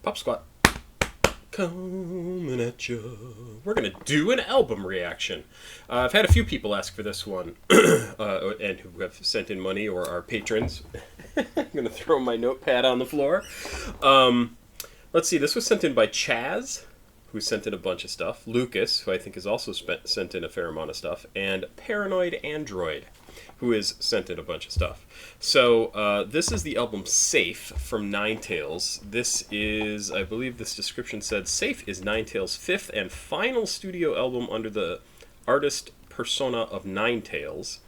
Pop Squat coming at you. We're gonna do an album reaction. I've had a few people ask for this one, and who have sent in money or are patrons. I'm gonna throw my notepad on the floor. Let's see. This was sent in by Chaz, who sent in a bunch of stuff. Lucas, who I think has also sent in a fair amount of stuff, and Paranoid Android, who has sent in a bunch of stuff. So this is the album Safe from 9TAILS. This is, I believe this description said, Safe is 9TAILS' fifth and final studio album under the artist persona of 9TAILS,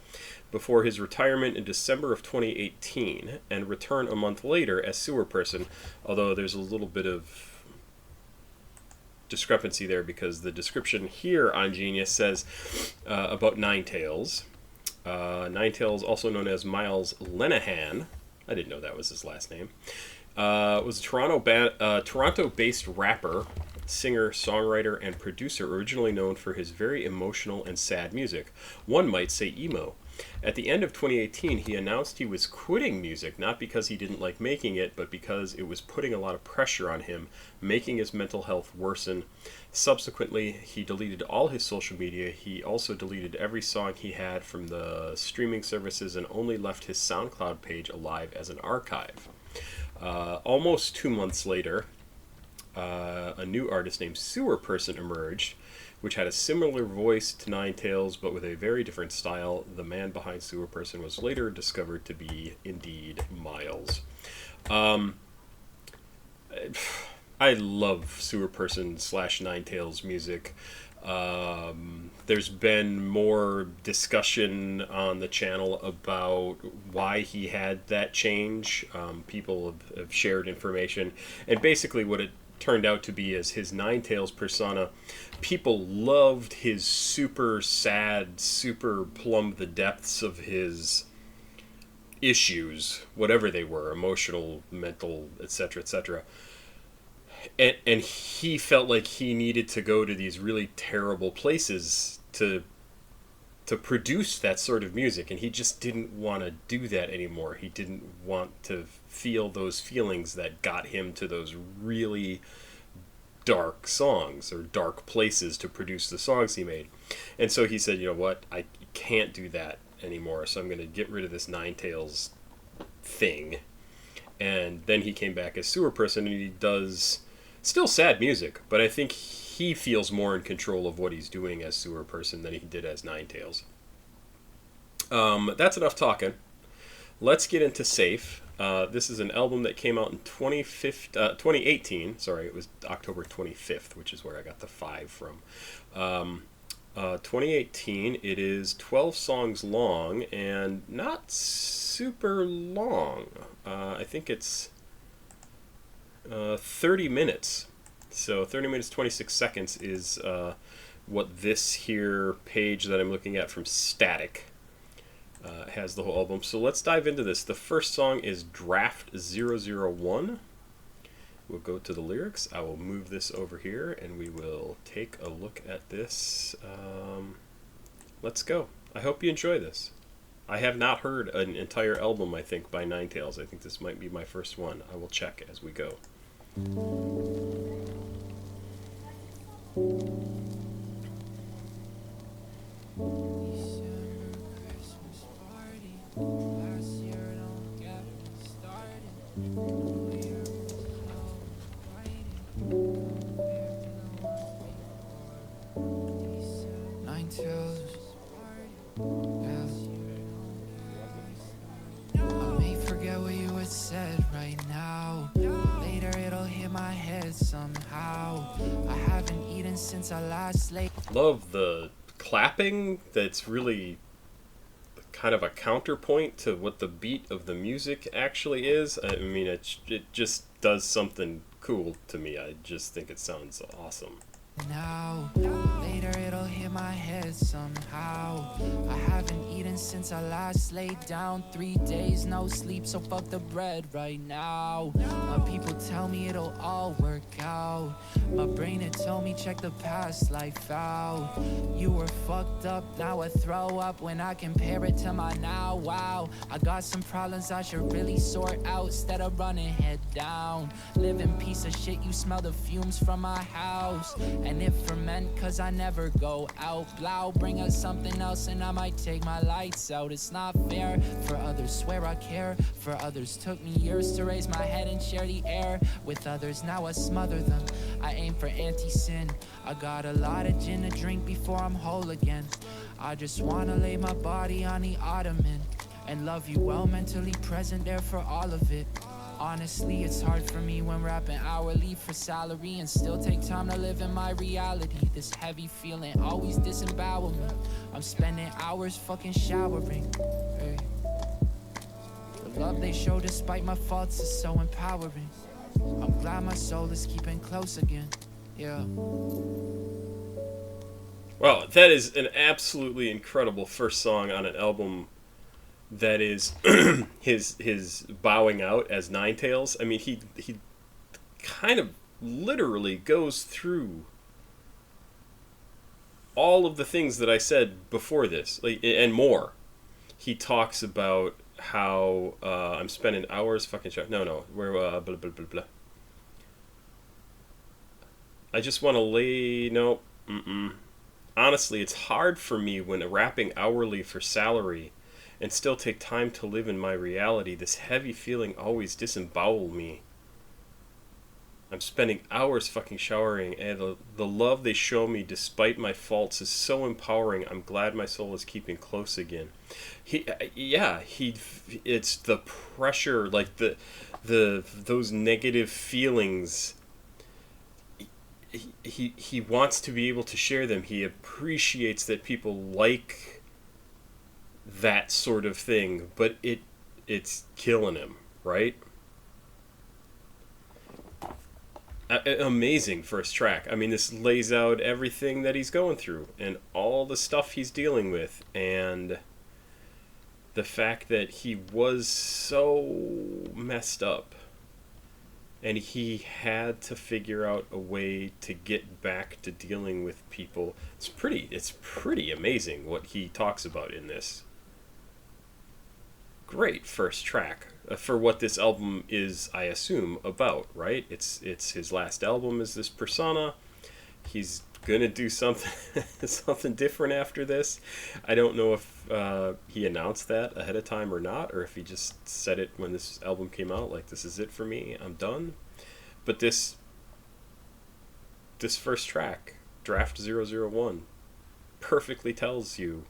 before his retirement in December of 2018, and return a month later as Sewer Person, although there's a little bit of discrepancy there because the description here on Genius says about 9TAILS. 9TAILS, also known as Miles Lenahan, I didn't know that was his last name, was a Toronto-based rapper, singer, songwriter, and producer originally known for his very emotional and sad music. One might say emo. At the end of 2018, he announced he was quitting music, not because he didn't like making it, but because it was putting a lot of pressure on him, making his mental health worsen. Subsequently, he deleted all his social media. He also deleted every song he had from the streaming services and only left his SoundCloud page alive as an archive. Almost 2 months later, a new artist named Sewer Person emerged, which had a similar voice to 9TAILS, but with a very different style. The man behind Sewer Person was later discovered to be, indeed, Miles. I love Sewer Person / 9TAILS music. There's been more discussion on the channel about why he had that change. People have shared information, and basically what it turned out to be is his 9TAILS persona. People loved his super sad, super plumb the depths of his issues, whatever they were, emotional, mental, etc., etc. And he felt like he needed to go to these really terrible places to produce that sort of music, and he just didn't want to do that anymore. He didn't want to feel those feelings that got him to those really dark songs or dark places to produce the songs he made. And so he said, you know what, I can't do that anymore, so I'm going to get rid of this 9TAILS thing. And then he came back as Sewer Person, and he does still sad music, but I think he feels more in control of what he's doing as Sewer Person than he did as 9TAILS. That's enough talking. Let's get into Safe. This is an album that came out in 2018. Sorry, it was October 25th, which is where I got the 5 from. 2018. It is 12 songs long and not super long. I think it's 30 minutes. So 30 minutes, 26 seconds is what this here page that I'm looking at from Static has the whole album. So let's dive into this. The first song is Draft 001. We'll go to the lyrics. I will move this over here and we will take a look at this. Let's go. I hope you enjoy this. I have not heard an entire album, I think, by 9TAILS. I think this might be my first one. I will check as we go. Said right now, later it'll hit my head somehow. I haven't eaten since I last late. Love the clapping. That's really kind of a counterpoint to what the beat of the music actually is. I mean, it just does something cool to me. I just think it sounds awesome. Now, later it'll hit my head somehow. I haven't eaten since I last laid down. 3 days, no sleep, so fuck the bread right now. My people tell me it'll all work out. My brain had told me check the past life out. You were fucked up, now I throw up when I compare it to my now. Wow, I got some problems I should really sort out instead of running head down. Living piece of shit, you smell the fumes from my house. And it ferment cause I never go out. Blow, bring us something else and I might take my lights out. It's not fair for others, swear I care. For others took me years to raise my head and share the air with others. Now I smother them, I aim for anti-sin. I got a lot of gin to drink before I'm whole again. I just wanna lay my body on the ottoman and love you well, mentally present there for all of it. Honestly, it's hard for me when rapping hourly for salary and still take time to live in my reality. This heavy feeling always disembowel me. I'm spending hours fucking showering. Hey. The love they show despite my faults is so empowering. I'm glad my soul is keeping close again. Yeah. Well, that is an absolutely incredible first song on an album that is his bowing out as 9TAILS. I mean, he kind of literally goes through all of the things that I said before this, like, and more. He talks about how I'm spending hours fucking we're blah blah blah blah. I just want to lay Honestly, it's hard for me when rapping hourly for salary and still take time to live in my reality. This heavy feeling always disembowel me. I'm spending hours fucking showering, and the love they show me despite my faults is so empowering. I'm glad my soul is keeping close again. It's the pressure, like those negative feelings. He wants to be able to share them. He appreciates that people like that sort of thing, but it's killing him, right? Amazing first track. I mean, this lays out everything that he's going through and all the stuff he's dealing with, and the fact that he was so messed up and he had to figure out a way to get back to dealing with people. It's pretty amazing what he talks about in this. Great first track for what this album is, I assume, about, right? It's his last album is this persona. He's gonna do something different after this. I don't know if he announced that ahead of time or not, or if he just said it when this album came out, like, this is it for me, I'm done. But this first track, Draft 001, perfectly tells you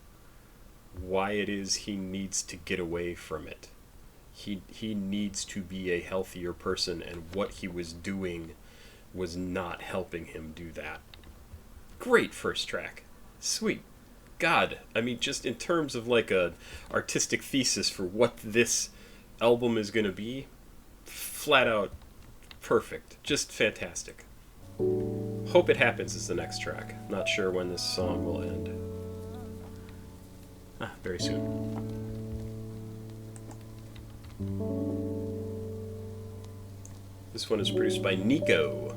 why it is he needs to get away from it. He needs to be a healthier person, and what he was doing was not helping him do that. Great first track. Sweet God. I mean, just in terms of like a artistic thesis for what this album is going to be, flat out perfect. Just fantastic. Hope It Happens is the next track. Not sure when this song will end. Very soon. This one is produced by Nico.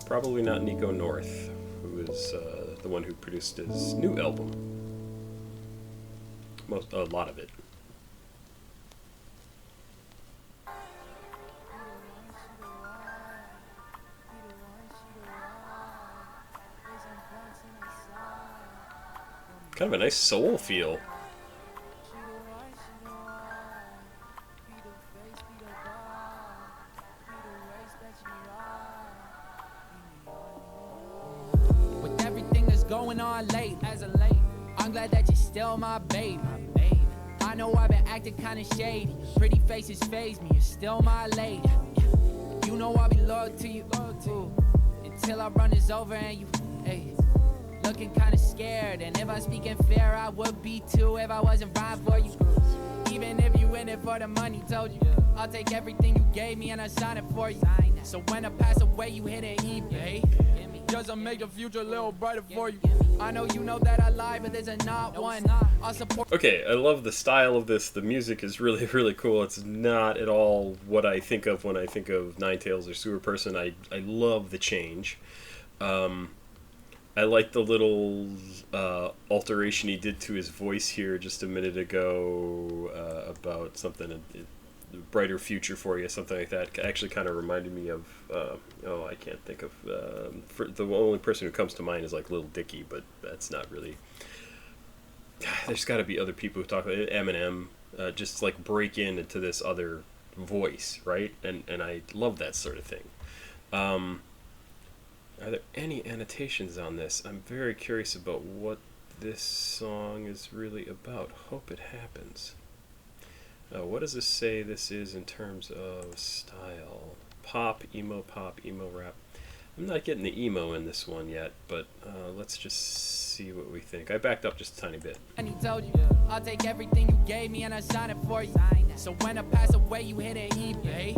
Probably not Nico North, who is the one who produced his new album. A lot of it. Kind of a nice soul feel. With everything that's going on late, I'm glad that you're still my baby. I know I've been acting kinda shady. Pretty faces faze me, you're still my lady. You know I'll be loyal to you, until I run this over and you, looking kinda scared. And if I'm speaking fair, I would be too if I wasn't right for you. Even if you in it for the money, told you I'll take everything you gave me and I sign it for you. So when I pass away, you hit an eBay. just to make the future a little brighter for you. I know you know that I lie, but there's a not one. I'll support. Okay, I love the style of this. The music is really, really cool. It's not at all what I think of when I think of 9TAILS or Sewer Person. I love the change. I like the little alteration he did to his voice here just a minute ago about something, a brighter future for you, something like that. It actually kind of reminded me of, I can't think of, the only person who comes to mind is like Lil Dicky, but that's not really, there's got to be other people who talk about it. Eminem, just like break into this other voice, right? And I love that sort of thing. Are there any annotations on this? I'm very curious about what this song is really about. Hope It Happens. What does this say this is in terms of style? Pop, emo rap. I'm not getting the emo in this one yet, but let's just see what we think. I backed up just a tiny bit. And he told you, I'll take everything you gave me and I sign it for you. So when I pass away, you hit it eBay.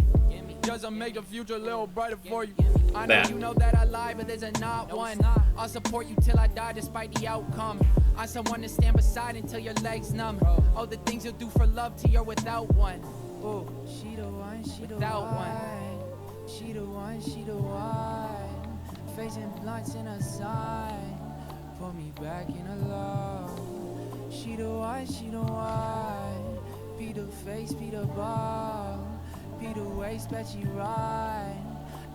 Just to make the future a little brighter for you. I know you know that I lie, but there's a not one. I'll support you till I die despite the outcome. I'm someone to stand beside until your legs numb. Oh, the things you'll do for love till you're without one. Ooh, she the one, she the one. She the one, she the one. Facing blunts in her side. Put me back in her love. She the one, she the one. Be the face, be the ball. Be the waist, bet you ride.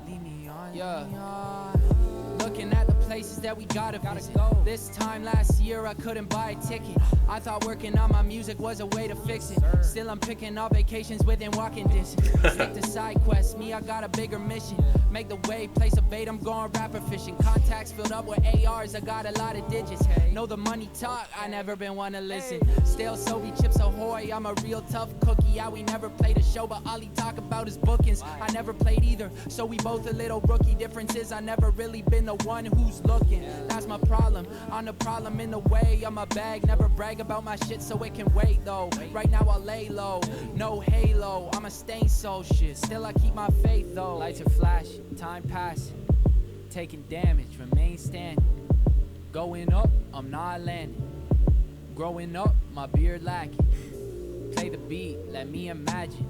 Leave me on, leave me on. Looking at the places that we gotta visit. This time last year I couldn't buy a ticket. I thought working on my music was a way to fix it. Still I'm picking up vacations within walking distance. Stick to side quests, me I got a bigger mission. Make the wave, place a bait, I'm going rapper fishing. Contacts filled up with ARs, I got a lot of digits. Know the money talk, I never been one to listen. Still Sobe, Chips Ahoy, I'm a real tough cookie. Yeah, we never played a show, but all he talk about is bookings. I never played either, so we both a little rookie. Difference is I never really been the one who's looking. That's my problem, I'm the problem in the way of my bag. Never brag about my shit so it can wait though. Right now I lay low, no halo, I'm a stain soul shit. Still I keep my faith though. Lights are flashing, time passing, taking damage, remain standing. Going up, I'm not landing. Growing up, my beard lacking. Play the beat, let me imagine.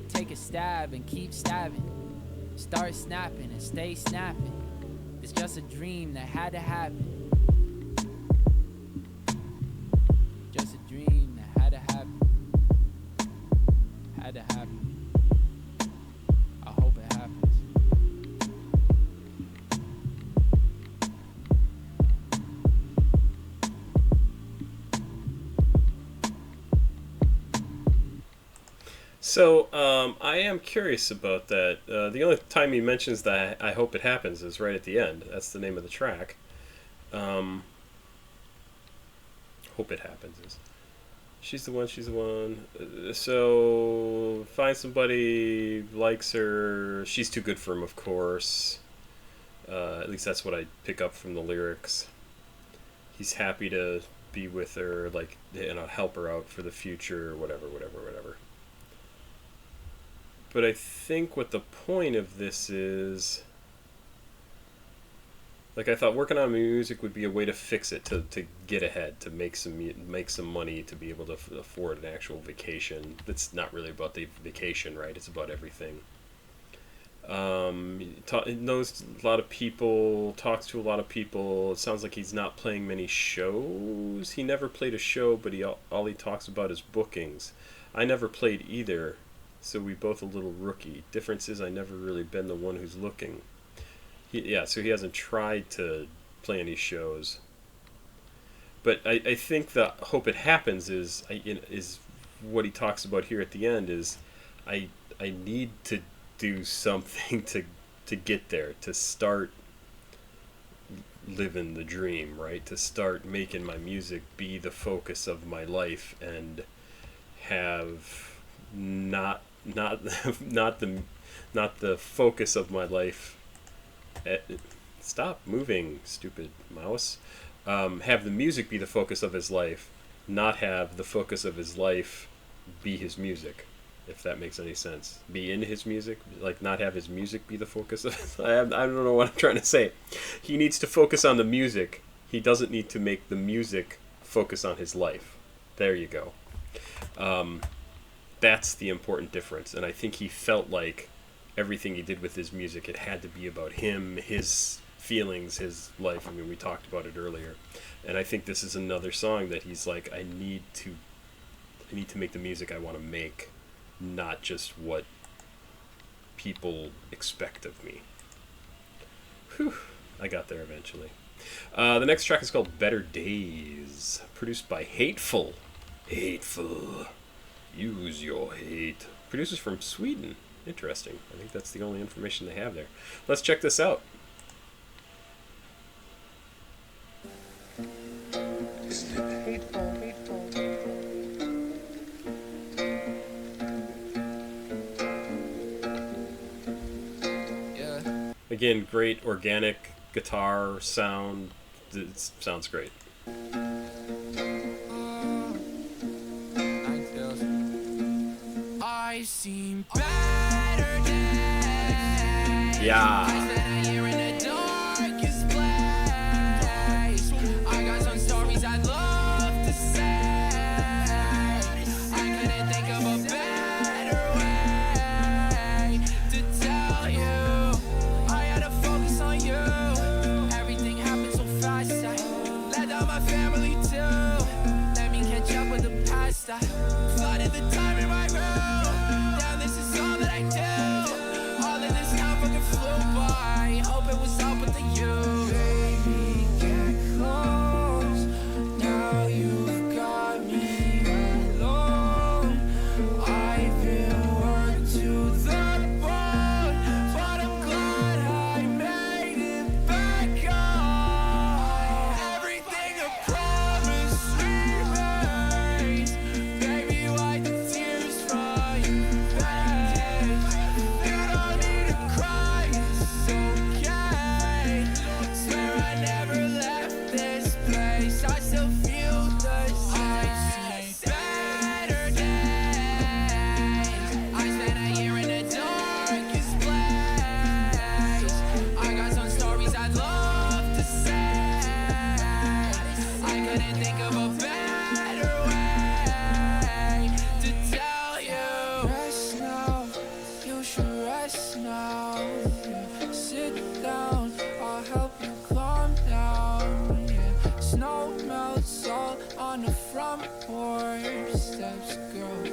Take a stab and keep stabbing. Start snapping and stay snapping. It's just a dream that had to happen. Just a dream that had to happen. Had to happen. I hope it happens. So, I am curious about that. The only time he mentions that I hope it happens is right at the end. That's the name of the track. Hope it happens is. She's the one, she's the one. So, find somebody, likes her. She's too good for him, of course. At least that's what I pick up from the lyrics. He's happy to be with her, like, help her out for the future, whatever. But I think what the point of this is, like, I thought working on music would be a way to fix it, to get ahead, to make some money, to be able to afford an actual vacation. That's not really about the vacation, right? It's about everything. He knows a lot of people, talks to a lot of people. It sounds like he's not playing many shows. He never played a show, but all he talks about is bookings. I never played either. So we both a little rookie. Difference is I never really been the one who's looking. So he hasn't tried to play any shows. But I think the hope it happens is what he talks about here at the end is I need to do something to get there, to start living the dream, right? To start making my music be the focus of my life and have not the focus of my life. Stop moving, stupid mouse. Have the music be the focus of his life, not have the focus of his life be his music. if that makes any sense. Be in his music, like not have his music be the focus of I don't know what I'm trying to say. He needs to focus on the music. He doesn't need to make the music focus on his life. There you go. That's the important difference. And I think he felt like everything he did with his music, it had to be about him, his feelings, his life. I mean, we talked about it earlier. And I think this is another song that he's like, I need to make the music I want to make, not just what people expect of me. Whew, I got there eventually. The next track is called Better Days, produced by Hateful. Hateful. Use your hate. Producers from Sweden. Interesting. I think that's the only information they have there. Let's check this out. Isn't it hateful? Yeah. Again, great organic guitar sound. It sounds great. 9TAILS. I've seen better days. Yeah. I spent a year in the darkest place. I got some stories I'd love to say. I couldn't think of a better way to tell you. I had to focus on you. Everything happened so fast. I let down my family too. Let me catch up with the past. I flooded the time in my room. Now this is all that I do. All of this time fucking flew by. Hope it was all but the you. Baby, get close. Now you've got me alone. I've been worked to the bone, but I'm glad I made it back home. Everything I promised remains. Baby, wipe the tears from your face. You don't need to cry, it's okay. Swear I never left this place. I still feel the same. I've seen better days. I spent a year in the darkest place. I got some stories I'd love to say. I couldn't think of a better way to tell you. Rest now, you should rest now. Yeah. Sit down, I'll help you calm down. Yeah. Snow melts all on the front porch steps, girl.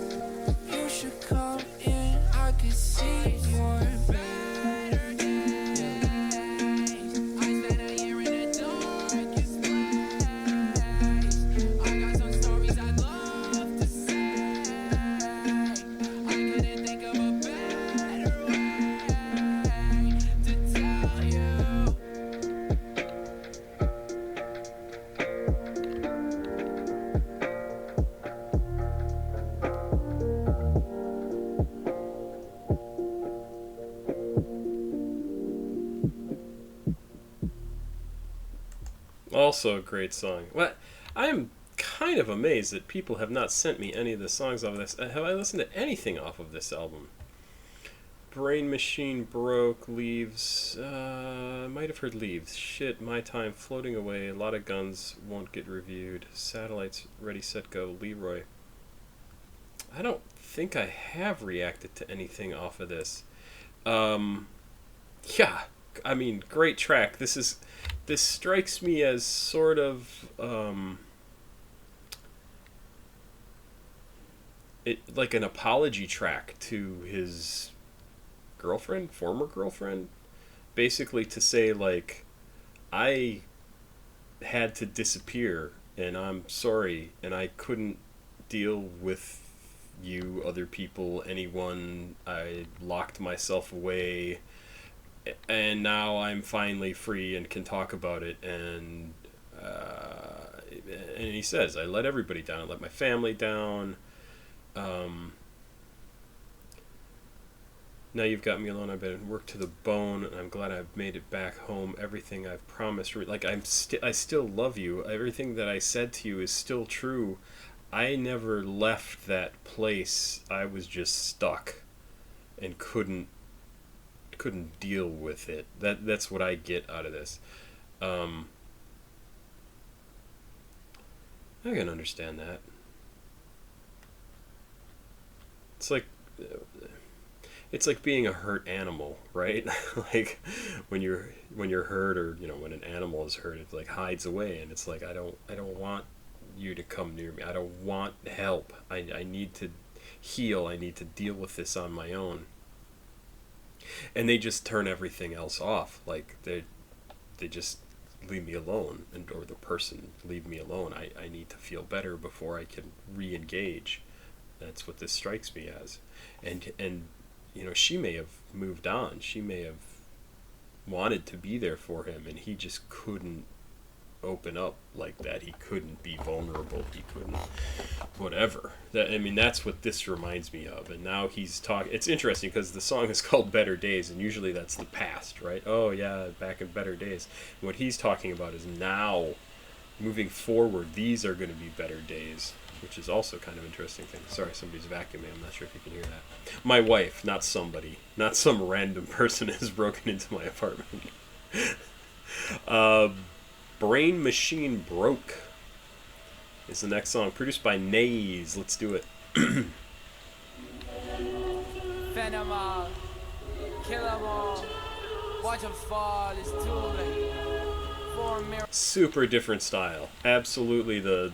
You should come in, I could see your better days. I spent a year in the darkest place. I got some stories I'd love to say. I couldn't think of a better way to tell you. Also a great song. What? I am kind of amazed that people have not sent me any of the songs off of this. Have I listened to anything off of this album? Brain Machine broke, Leaves. I might have heard Leaves. Shit, My Time, Floating Away, A Lot of Guns, Won't Get Reviewed, Satellites, Ready, Set, Go, Leroy. I don't think I have reacted to anything off of this. Yeah, I mean, great track. This strikes me as sort of it like an apology track to his former girlfriend, basically to say like, I had to disappear and I'm sorry and I couldn't deal with you, other people, anyone. I locked myself away and now I'm finally free and can talk about it. And he says, I let everybody down. I let my family down. Now you've got me alone. I've been worked to the bone, and I'm glad I've made it back home. Everything I've promised, like I still love you. Everything that I said to you is still true. I never left that place. I was just stuck and couldn't deal with it. That's what I get out of this. I can understand that. It's like being a hurt animal, right? Like when you're hurt, or when an animal is hurt, it like hides away, and it's like I don't want you to come near me. I don't want help. I need to heal. I need to deal with this on my own. And they just turn everything else off. Like they just leave me alone, or the person leave me alone. I need to feel better before I can re-engage. That's what this strikes me as. And she may have moved on. She may have wanted to be there for him, and he just couldn't open up like that. He couldn't be vulnerable. He couldn't whatever. That's what this reminds me of. And now he's talking. It's interesting because the song is called Better Days, and usually that's the past, right? Oh yeah, back in better days. And what he's talking about is now, moving forward, these are going to be better days, which is also kind of interesting thing. Sorry, somebody's vacuuming. I'm not sure if you can hear that. My wife, not somebody, not some random person has broken into my apartment. Brain Machine Broke is the next song, produced by 9TAILS. Let's do it. Venom, kill 'em all, watch 'em fall, it's too late. Super different style. Absolutely the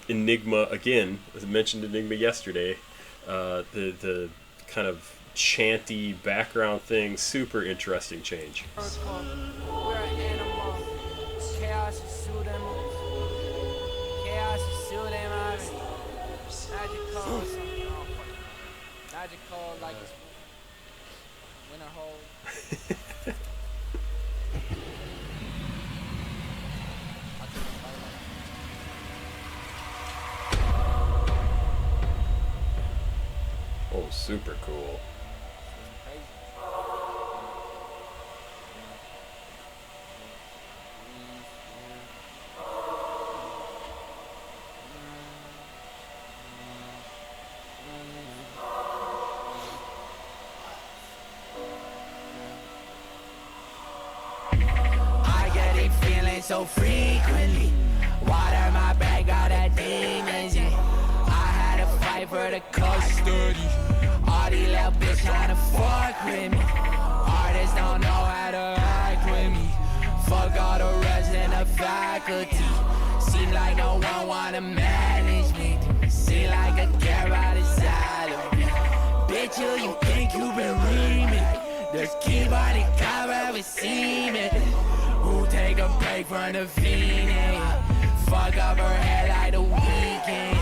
Enigma, again, as I mentioned Enigma yesterday, the kind of chanty background thing, super interesting change. We're an animal. Chaos is soothing. Chaos is soothing, man. Magical or something. Magical like it's winter hole. Oh, super cool. I get it feeling so frequently. Water my back, got that demons in. I had to fight for the custody. All these little bitch tryna fuck with me. Artists don't know how to act with me. Fuck all the rest in the faculty. Seem like no one wanna manage me. Seem like a care about his salary. Bitch, you think you been reaming. Just keep on the cover with semen. Who take a break from the fiending? Fuck up her head like the weekend.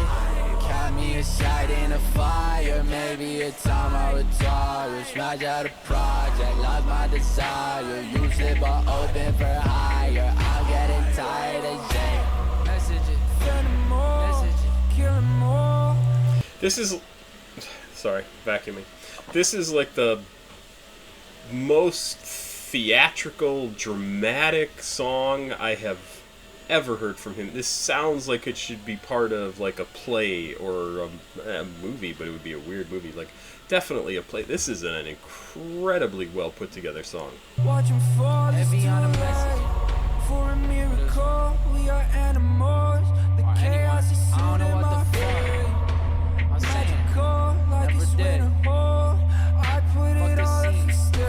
Count me a shot in the fire. Maybe it's time I retire. Smash out a project, lost my desire. You slip or open for hire. I'm getting tired of jail. Messages, kill 'em all. This is, sorry, vacuuming. This is like the most theatrical, dramatic song I have ever heard from him. This sounds like it should be part of like a play or a movie, but it would be a weird movie. Like definitely a play. This is an incredibly well put together song. Watch 'em fall, it's too late. For a miracle, we are animals. The chaos is soon in my face. Magical, like it's winter hole. I put it all up for stay.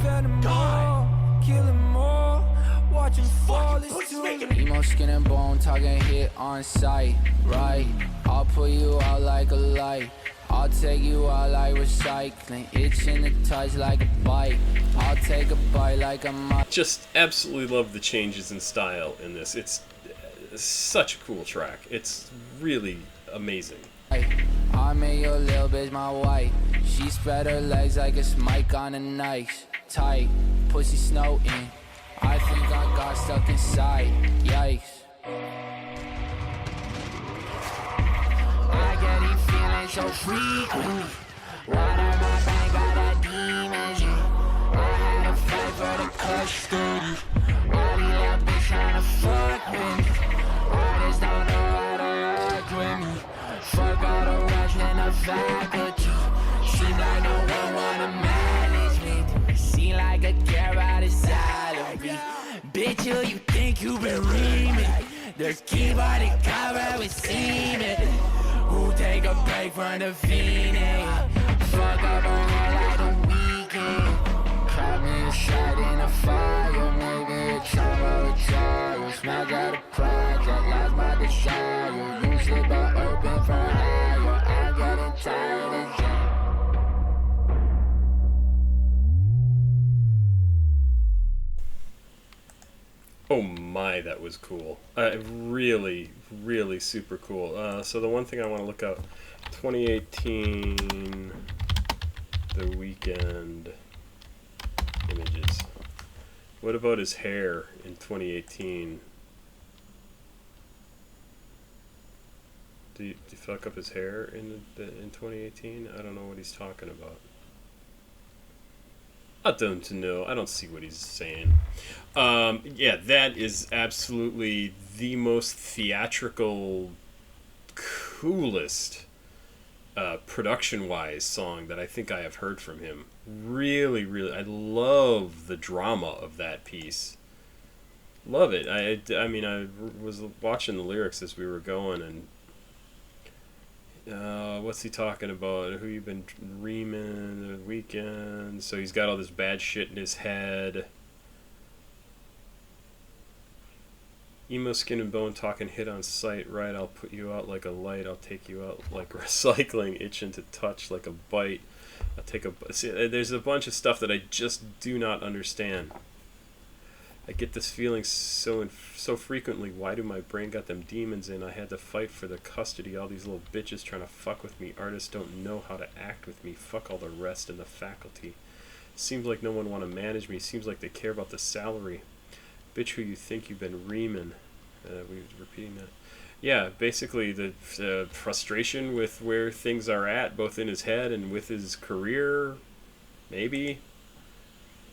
Venom all, kill 'em all. Watch 'em fall, it's too late. Emo skin and bone, talking hit on sight, right? I'll put you out like a light. I'll take you out like recycling. Itching to touch like a bite. I'll take a bite like a mic. Just absolutely love the changes in style in this. It's such a cool track. It's really amazing. I made your little bitch my wife. She spread her legs like it's Mike on a knife. Tight, pussy snow in. I think I got stuck inside. Yikes. I get these feelings so frequently. Water my bank, got that demons in. I had to fight for the custody. All these little bitch tryna fuck with me. Artists don't know faculty. Seem like no one wanna manage me. Seem like a care out of salary. Bitch, who you think you been reaming? There's keyboard and cover with semen. Who take a break from the fiending? Fuck up her head like a weekend. Caught me a shot in a fire. Maybe a trouble child. Smack out a project, lost my desire. You slip out open for higher. I'm getting tired of you. Oh my, that was cool. Really, really super cool. So the one thing I want to look up, 2018, The Weeknd images. What about his hair in 2018? Do you fuck up his hair in 2018? I don't know what he's talking about. I don't know. I don't see what he's saying. Yeah, that is absolutely the most theatrical, coolest, production-wise song that I think I have heard from him. Really, really, I love the drama of that piece. Love it. I mean, I was watching the lyrics as we were going, and what's he talking about? Who you been reaming the weekend? So he's got all this bad shit in his head. Emo skin and bone talking hit on sight, right? I'll put you out like a light. I'll take you out like recycling, itching to touch like a bite. I'll take a... See, there's a bunch of stuff that I just do not understand. I get this feeling so frequently. Why do my brain got them demons in? I had to fight for the custody. All these little bitches trying to fuck with me. Artists don't know how to act with me. Fuck all the rest in the faculty. Seems like no one want to manage me. Seems like they care about the salary. Bitch, who you think you've been reaming? We repeating that. Yeah, basically the frustration with where things are at, both in his head and with his career. Maybe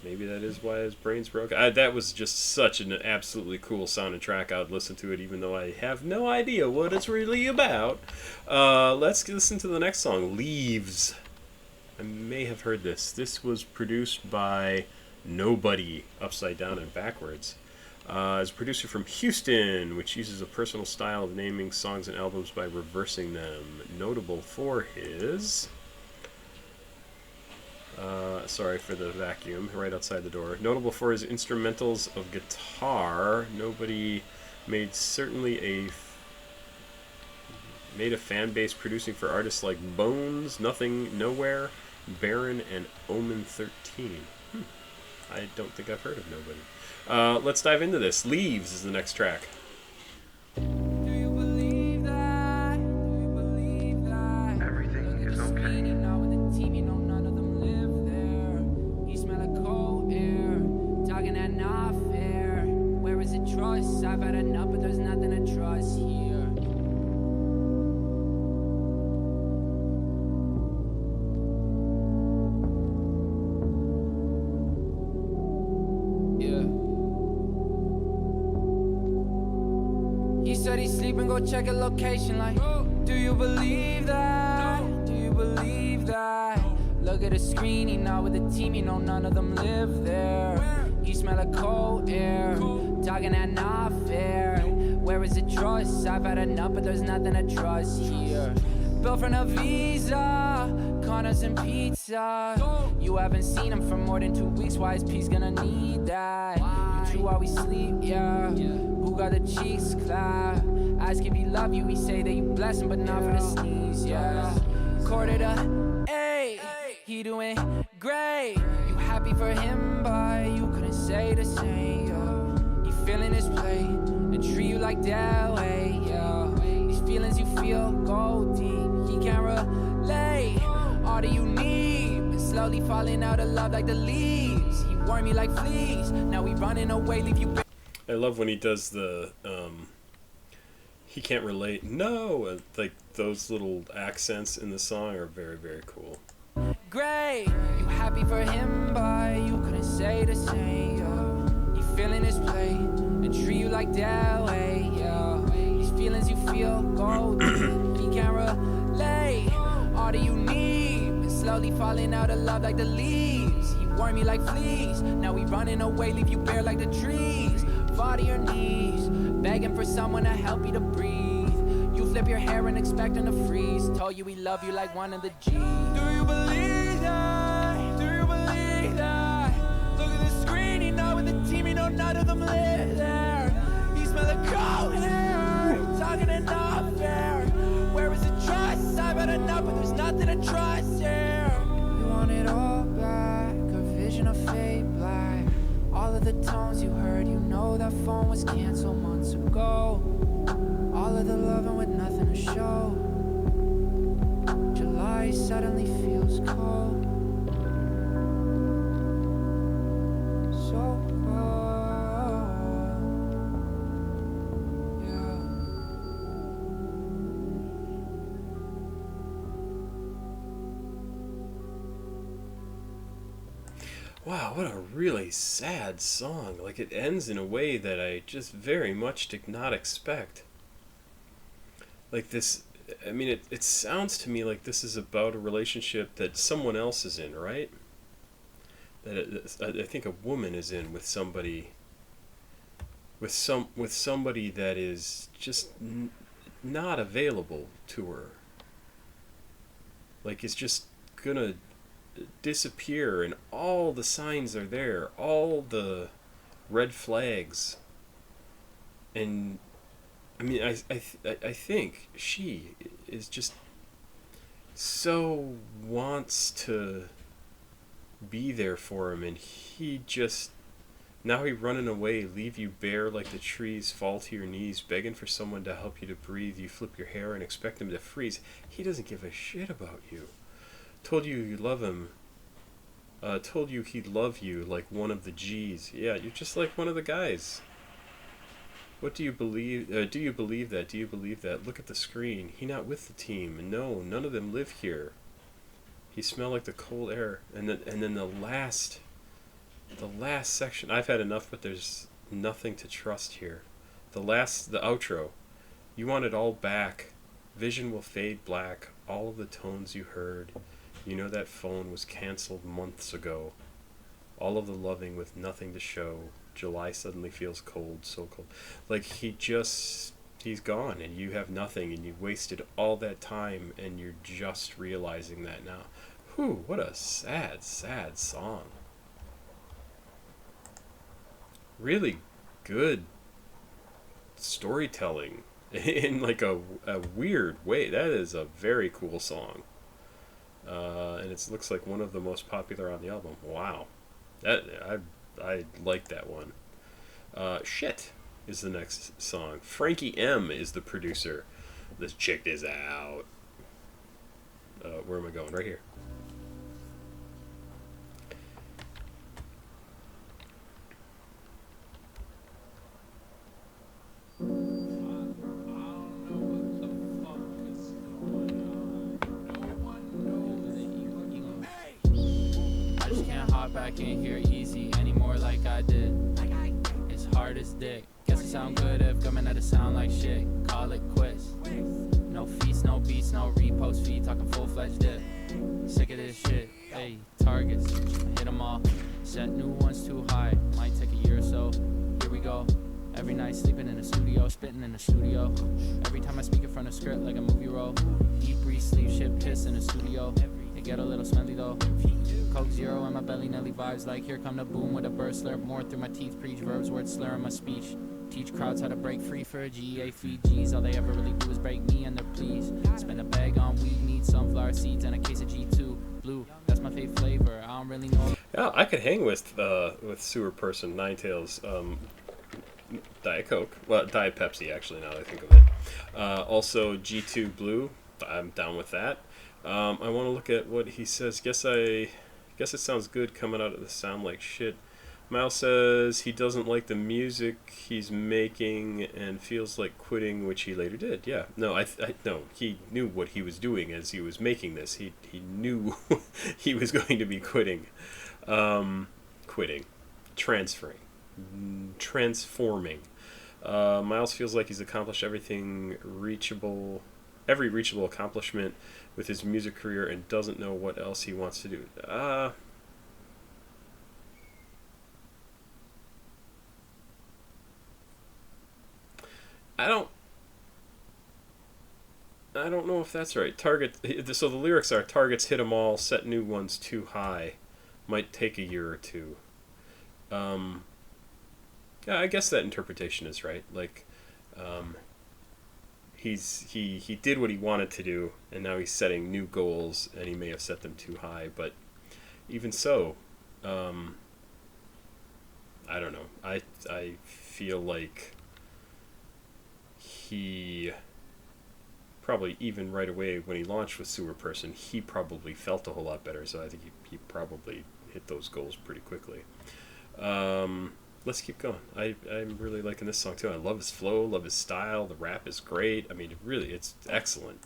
that is why his brain's broke. That was just such an absolutely cool sounding track. I would listen to it even though I have no idea what it's really about. Let's listen to the next song, Leaves. I may have heard this. This was produced by Nobody, upside down and backwards. As a producer from Houston, which uses a personal style of naming songs and albums by reversing them. Notable for his... sorry for the vacuum right outside the door. Notable for his instrumentals of guitar. Nobody made a fan base producing for artists like Bones, Nothing, Nowhere, Baron, and Omen 13. I don't think I've heard of Nobody. Let's dive into this. Leaves is the next track. Everything is okay. Trust, I've had enough, but there's nothing to trust here. Yeah. He said he's sleeping, go check a location like, do you believe that? Do you believe that? Look at the screen, he not with the team, you know none of them live there. You smell of cold air, talking that not fair. Where is the trust? I've had enough, but there's nothing to trust here. Built from a visa, corners and pizza. You haven't seen him for more than 2 weeks, why is peace gonna need that? You two while we sleep, yeah. Who got the cheeks clap? Ask if he love you, he say that you bless him, but not for the sneeze, yeah. Quarter to 8, he doing great. You happy for him, but you couldn't say the same, yeah. He feeling his play, and treat you like that way, yeah. These feelings you feel go deep, he can't relate. All that you need, but slowly falling out of love like the leaves. He warned me like fleas, now we running away, leave you. I love when he does the he can't relate. No, like those little accents in the song are very, very cool. Great, you happy for him, but you couldn't say the same, yeah. He feeling his play, and treat you like that way, yeah. These feelings you feel go deep, he can't relate. All What do you need? Been slowly falling out of love like the leaves. He warned me like fleas. Now we running away, leave you bare like the trees. Fall to your knees, begging for someone to help you to breathe. You flip your hair and expect him to freeze. Told you we love you like one of the G's. Do you believe that? Do you believe that? Look at the screen, you know with the team, you know none of them live there. You smell the cold hair, talking enough fair. Where is the trust? I've had enough, but there's nothing to trust here. You want it all back, a vision of fate black. All of the tones you heard, you know that phone was canceled months ago. All of the loving with nothing to show. July suddenly feels cold. So cold. Yeah. Wow, what a really sad song. Like, it ends in a way that I just very much did not expect. Like this, I mean, it sounds to me like this is about a relationship that someone else is in, right? I think a woman is in with somebody, with somebody that is just not available to her. Like, it's just gonna disappear, and all the signs are there, all the red flags, and I mean, I think she is just so wants to be there for him, and he just, now he running away, leave you bare like the trees, fall to your knees, begging for someone to help you to breathe. You flip your hair and expect him to freeze. He doesn't give a shit about you. Told you you love him. Told you he'd love you like one of the G's. Yeah, you're just like one of the guys. What do you believe? Do you believe that? Do you believe that? Look at the screen. He not with the team. No, none of them live here. He smell like the cold air. And then the last section. I've had enough, but there's nothing to trust here. The outro. You want it all back. Vision will fade black. All of the tones you heard. You know that phone was canceled months ago. All of the loving with nothing to show. July suddenly feels cold, so cold. Like, he's gone, and you have nothing, and you've wasted all that time, and you're just realizing that now. Whew, what a sad, sad song. Really good storytelling in like a weird way. That is a very cool song. And it looks like one of the most popular on the album. Wow. I like that one. Shit is the next song. Frankie M is the producer. Let's check this out. Where am I going? Right here. Back in here easy anymore like I did. It's hard as dick. Guess it sound good if coming at it sound like shit. Call it quits. No feast, no beats, no repost feed. Talking full-fledged dip. Sick of this shit. Hey, targets, hit them all. Set new ones too high. Might take a year or so. Here we go. Every night sleeping in the studio, spitting in the studio. Every time I speak in front of script like a movie role. Eat, breathe, sleep, shit, piss in the studio. It get a little smelly though. Coke Zero in my belly, Nelly vibes like here come the boom with a burst. Slurp more through my teeth, preach verbs, words slurring my speech. Teach crowds how to break free for a GA feed G's. All they ever really do is break me and their pleas. Spend a bag on weed, meat, sunflower seeds, and a case of G2 blue. That's my favorite flavor. I don't really know. Yeah, I could hang with Sewer Person, 9TAILS, Diet Coke. Well, Diet Pepsi, actually, now that I think of it. Also, G2 Blue. I'm down with that. I want to look at what he says. Guess it sounds good coming out of the sound like shit. Miles says he doesn't like the music he's making and feels like quitting, which he later did. Yeah, no, no, he knew what he was doing as he was making this. He knew he was going to be quitting, transferring, transforming. Miles feels like he's accomplished every reachable accomplishment with his music career and doesn't know what else he wants to do. I don't know if that's right. So the lyrics are, targets hit 'em all, set new ones too high. Might take a year or two. Yeah, I guess that interpretation is right. Like, he did what he wanted to do, and now he's setting new goals, and he may have set them too high. But even so, I don't know. I feel like he probably, even right away when he launched with Sewer Person, he probably felt a whole lot better. So I think he probably hit those goals pretty quickly. Let's keep going. I'm really liking this song too. I love his flow, love his style. The rap is great. I mean, really, it's excellent.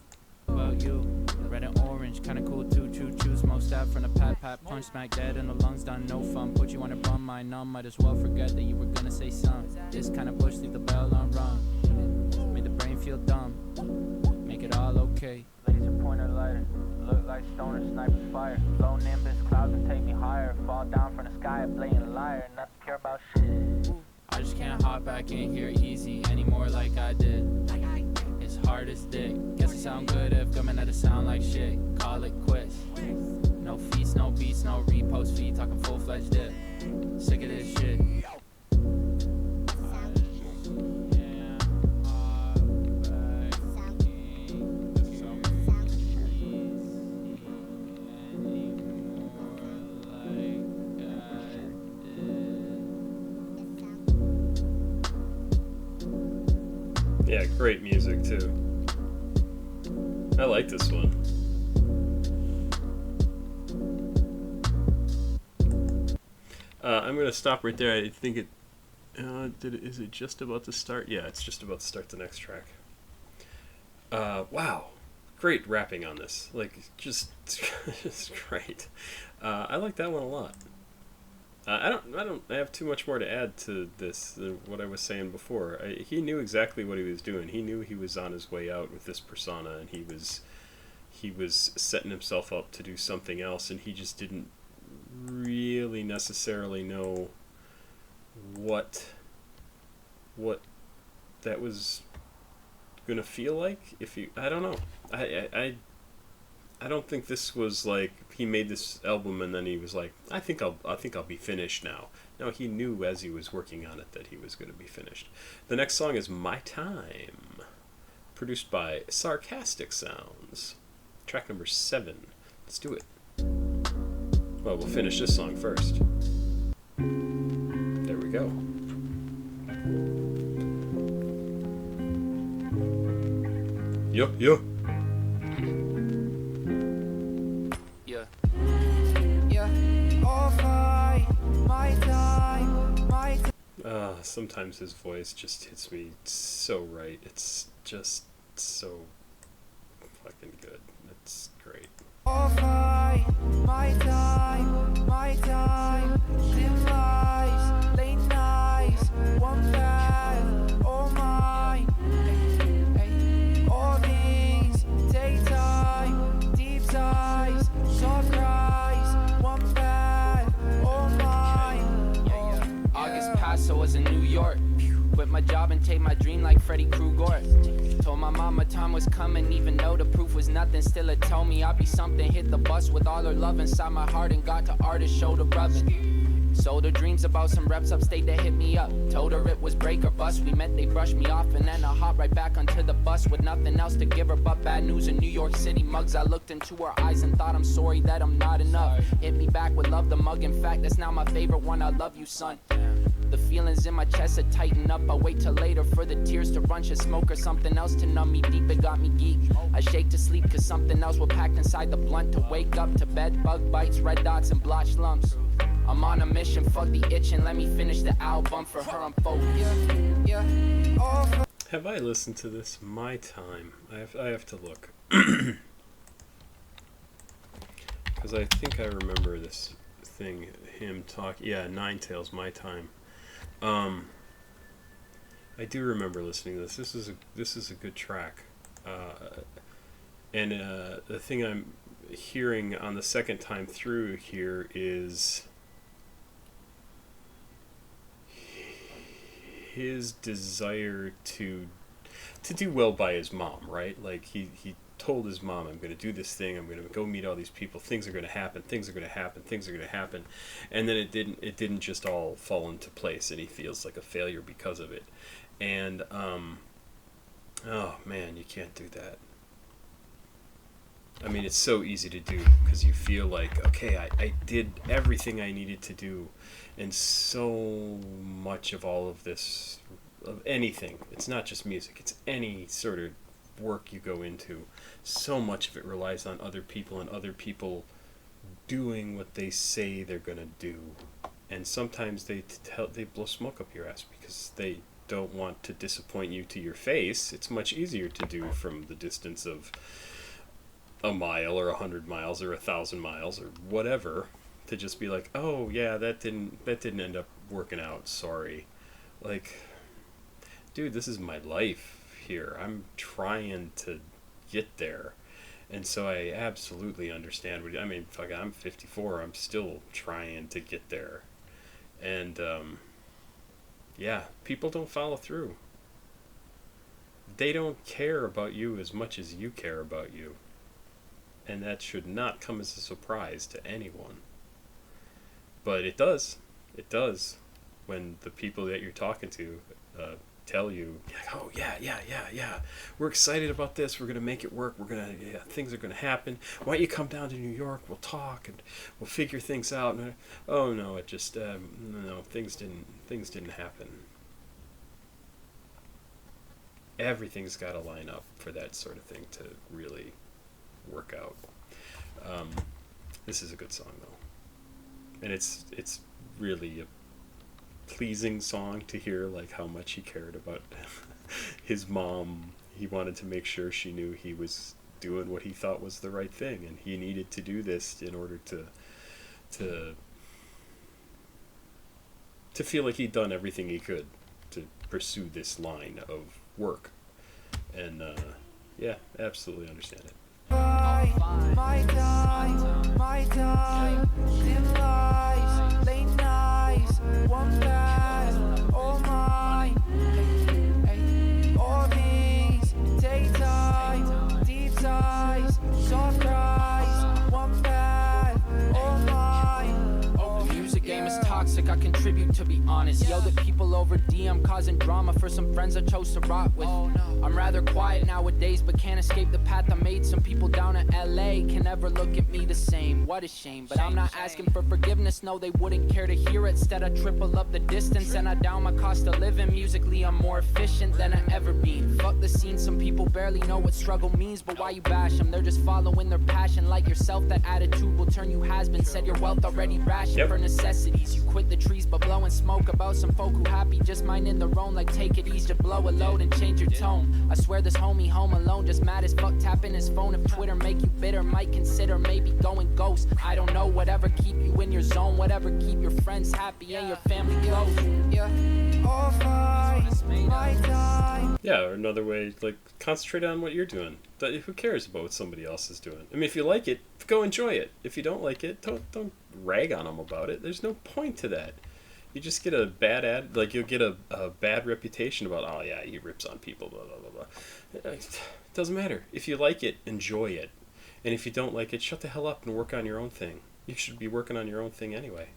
About you, red and orange, kinda cool too. Choo, smoke stab from the pat, punch smack dead in the lungs, done no fun. Put you on a bum, my numb. Might as well forget that you were gonna say something. This kind of push, leave the bell unrung. Made the brain feel dumb. Make it all okay. Laser pointer lighter, look like stoner sniper fire. Blow nimbus clouds and take me higher. Fall down from the sky, a blatant liar. Not to care about shit. I just can't hop back in here easy anymore like I did. It's hard as dick. Guess it sound good if coming at it sound like shit. Call it quits. No feats, no beats, no repost feed. Talking full-fledged dip. Sick of this shit. Yeah, great music too. I like this one. I'm gonna stop right there. I think it. Is it just about to start? Yeah, it's just about to start the next track. Wow, great rapping on this. Like, just great. I like that one a lot. I don't have too much more to add to this than what I was saying before. He knew exactly what he was doing. He knew he was on his way out with this persona, and he was setting himself up to do something else, and he just didn't really necessarily know what that was gonna feel like. I don't know. I don't think this was like he made this album and then he was like, I think I'll be finished now. No, he knew as he was working on it that he was going to be finished. The next song is My Time, produced by Sarcastic Sounds. Track number 7. Let's do it. Well, we'll finish this song first. There we go. Yo. Sometimes his voice just hits me so right. It's just so fucking good. It's great. My time, dim lies, late nights, one path, all mine. All things take time, deep sighs, soft cries, one path, all mine. August passed, so I was in New York. Quit my job and take my dream like Freddy Krueger. Told my mama time was coming, even though the proof was nothing. Still it told me I'd be something. Hit the bus with all her love inside my heart and got to artist shoulder rubbing. Sold her dreams about some reps upstate that hit me up. Told her it was break or bust. We met, they brushed me off, and then I hopped right back onto the bus with nothing else to give her but bad news in New York City mugs. I looked into her eyes and thought I'm sorry that I'm not enough. Hit me back with love the mug. In fact, that's now my favorite one. I love you, son. The feelings in my chest are tighten up. I wait till later for the tears to run. Should smoke or something else to numb me deep. It got me geek. I shake to sleep cause something else was packed inside the blunt. To wake up to bed bug bites, red dots and blotch lumps. I'm on a mission, fuck the itching. Let me finish the album. For her I'm focused. Have I listened to this? My Time. I have to look. Because I think I remember this thing, him talk. Yeah, 9TAILS, My Time. I do remember listening to this. This is a good track. And the thing I'm hearing on the second time through here is his desire to do well by his mom, right? Like he told his mom, I'm going to do this thing, I'm going to go meet all these people, things are going to happen, things are going to happen, things are going to happen. And then it didn't just all fall into place, and he feels like a failure because of it. And oh man, you can't do that. I mean, it's so easy to do because you feel like, okay, I did everything I needed to do, and so much of all of this, of anything, it's not just music, it's any sort of work you go into, so much of it relies on other people and other people doing what they say they're going to do. And sometimes they blow smoke up your ass because they don't want to disappoint you to your face. It's much easier to do from the distance of a mile or 100 miles or 1,000 miles or whatever, to just be like, oh yeah, that didn't end up working out, sorry. Like, dude, this is my life here. I'm trying to get there. And so I absolutely understand what I mean. Fuck, I'm 54. I'm still trying to get there. And yeah, people don't follow through. They don't care about you as much as you care about you. And that should not come as a surprise to anyone. But it does. It does. When the people that you're talking to tell you, oh yeah, we're excited about this, we're going to make it work, things are going to happen, why don't you come down to New York, we'll talk and we'll figure things out. And oh no, it just no, things didn't happen. Everything's got to line up for that sort of thing to really work out. This is a good song though, and it's really a pleasing song to hear, like how much he cared about his mom. He wanted to make sure she knew he was doing what he thought was the right thing, and he needed to do this in order to feel like he'd done everything he could to pursue this line of work. And yeah, absolutely understand it. My time, dim lies, late nights, one path, all mine. All these take time, deep sighs, soft cries, one path, all mine. The music game is toxic, I contribute to be honest. Yelled at people over DM, causing drama for some friends I chose to rock with. I'm rather quiet nowadays, but can't escape the path I made. Some people down in LA can never look at me the same. What a shame, but I'm not asking for forgiveness. No, they wouldn't care to hear it. Instead I triple up the distance and I down my cost of living. Musically I'm more efficient than I ever been. Fuck the scene, some people barely know what struggle means. But why you bash them? They're just following their passion. Like yourself, that attitude will turn you has-been. Said your wealth already rationed for necessities. You quit the trees but blowing smoke about some folk who happy just minding their own. Like take it easy, just blow a load and change your tone. I swear this homie home alone, just mad as fuck, tapping his phone. If Twitter make you bitter, might consider maybe going ghost. I don't know, whatever keep you in your zone, whatever keep your friends happy and your family close. Yeah, all fine, my time. Yeah, or another way, like, concentrate on what you're doing. Who cares about what somebody else is doing? I mean, if you like it, go enjoy it. If you don't like it, don't rag on them about it. There's no point to that. You just get a bad you'll get a bad reputation about, oh yeah, he rips on people, blah, blah, blah, blah. It doesn't matter. If you like it, enjoy it. And if you don't like it, shut the hell up and work on your own thing. You should be working on your own thing anyway.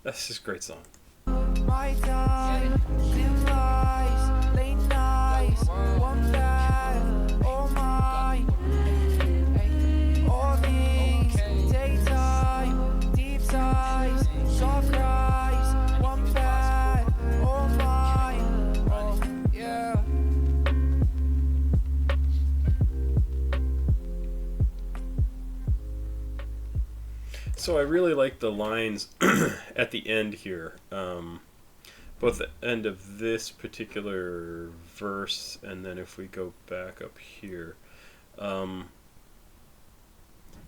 That's just a great song. My time, dim lies, late nights, one path, all mine. All these take time, deep sighs, soft cries, one path, all mine. Oh, yeah. So I really like the lines at the end here. Both the end of this particular verse, and then if we go back up here,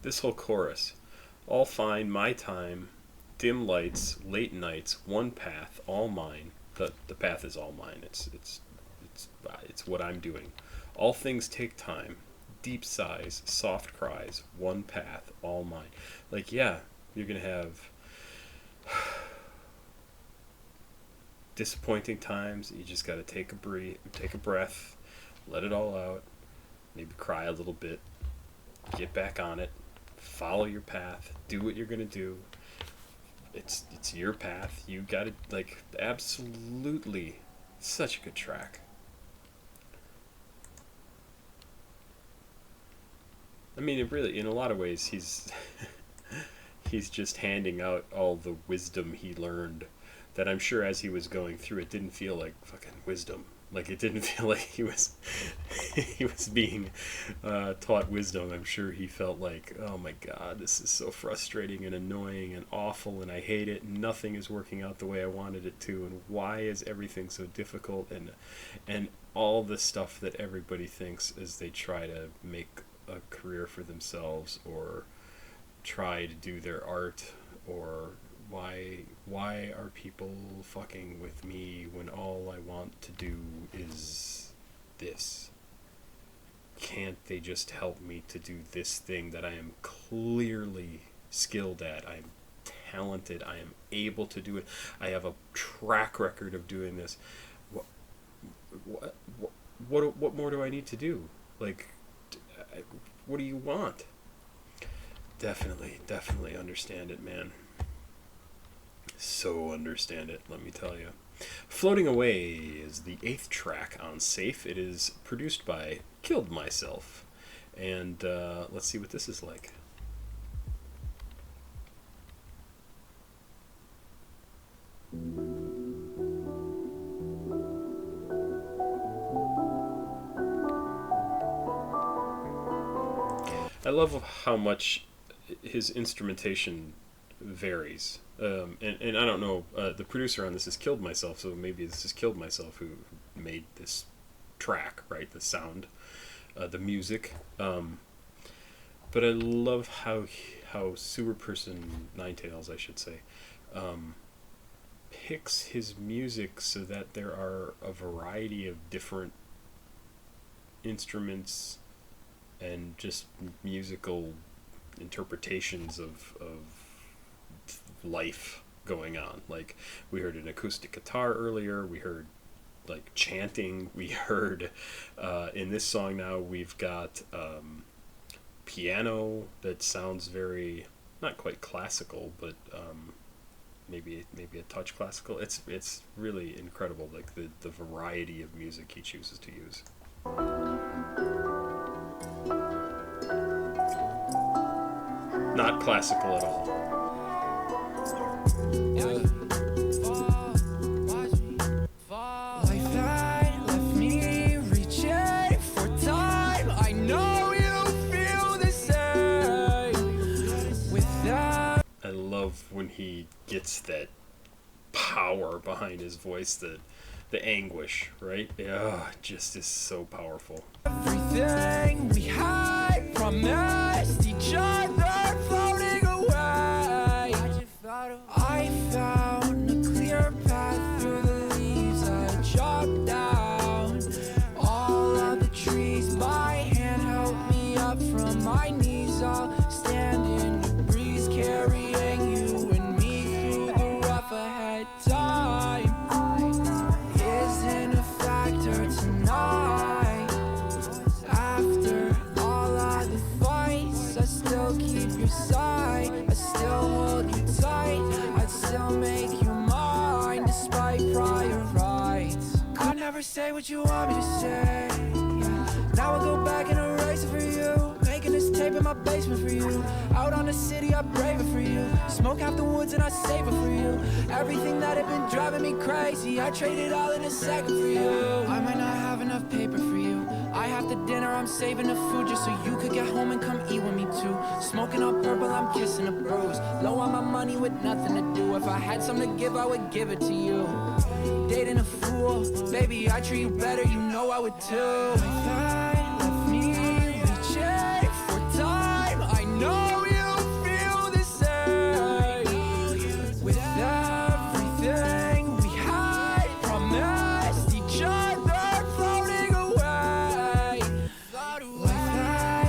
this whole chorus. All fine, my time, dim lights, late nights, one path, all mine. The path is all mine. It's what I'm doing. All things take time. deep sighs, soft cries, one path, all mine. Like, yeah, you're gonna have disappointing times. You just gotta take a breath, let it all out, maybe cry a little bit, get back on it, follow your path, do what you're gonna do. It's your path. You gotta, like, absolutely, such a good track. I mean, it really, in a lot of ways, he's he's just handing out all the wisdom he learned. That I'm sure as he was going through, it didn't feel like fucking wisdom. Like, it didn't feel like he was he was being taught wisdom. I'm sure he felt like, oh my god, this is so frustrating and annoying and awful, and I hate it. And nothing is working out the way I wanted it to, and why is everything so difficult? And all the stuff that everybody thinks as they try to make a career for themselves or try to do their art, or why are people fucking with me when all I want to do is this? Can't they just help me to do this thing that I am clearly skilled at? I'm talented. I am able to do it. I have a track record of doing this. What more do I need to do? Like, what do you want? Definitely understand it, man. So understand it, let me tell you. Floating Away is the 8th track on Safe. It is produced by Killed Myself. And let's see what this is like. I love how much his instrumentation varies. And I don't know, the producer on this is Killed Myself, so maybe this is Killed Myself who made this track, right? The sound, the music. But I love how Sewer Person 9TAILS, I should say, picks his music so that there are a variety of different instruments and just musical interpretations of life going on. Like, we heard an acoustic guitar earlier, we heard like chanting, we heard in this song now we've got piano that sounds very, not quite classical, but maybe a touch classical. It's really incredible, like the variety of music he chooses to use. Not classical at all. Life had left me reaching for time. I know you feel the same. Without I love when he gets that power behind his voice, the anguish, right? Yeah, it just is so powerful. everything we had promised each other floating away, I found a clear path through the leaves I chopped down. All of the trees by hand helped me up from my knees. I'll stand in the breeze, carrying you and me through the rough ahead. Time isn't a factor tonight. After all of the fights, I still keep your side. I still hold you tight. I'd still make you mine despite prior rights. Could never say what you want me to say. Now I go back and erase it for you. Making this tape in my basement for you. Out on the city, I brave it for you. Smoke half the woods and I save it for you. Everything that had been driving me crazy, I trade it all in a second for you. I might not have enough paper for you. I have the dinner, I'm saving the food just so you could get home and come eat with me too. Smoking on purple, I'm kissing a bruise. Low on my money with nothing to do. If I had something to give, I would give it to you. Dating a fool, baby, I treat you better, you know I would too. Left me reaching for time. I know you feel the same. With everything we had promised each other floating away. Life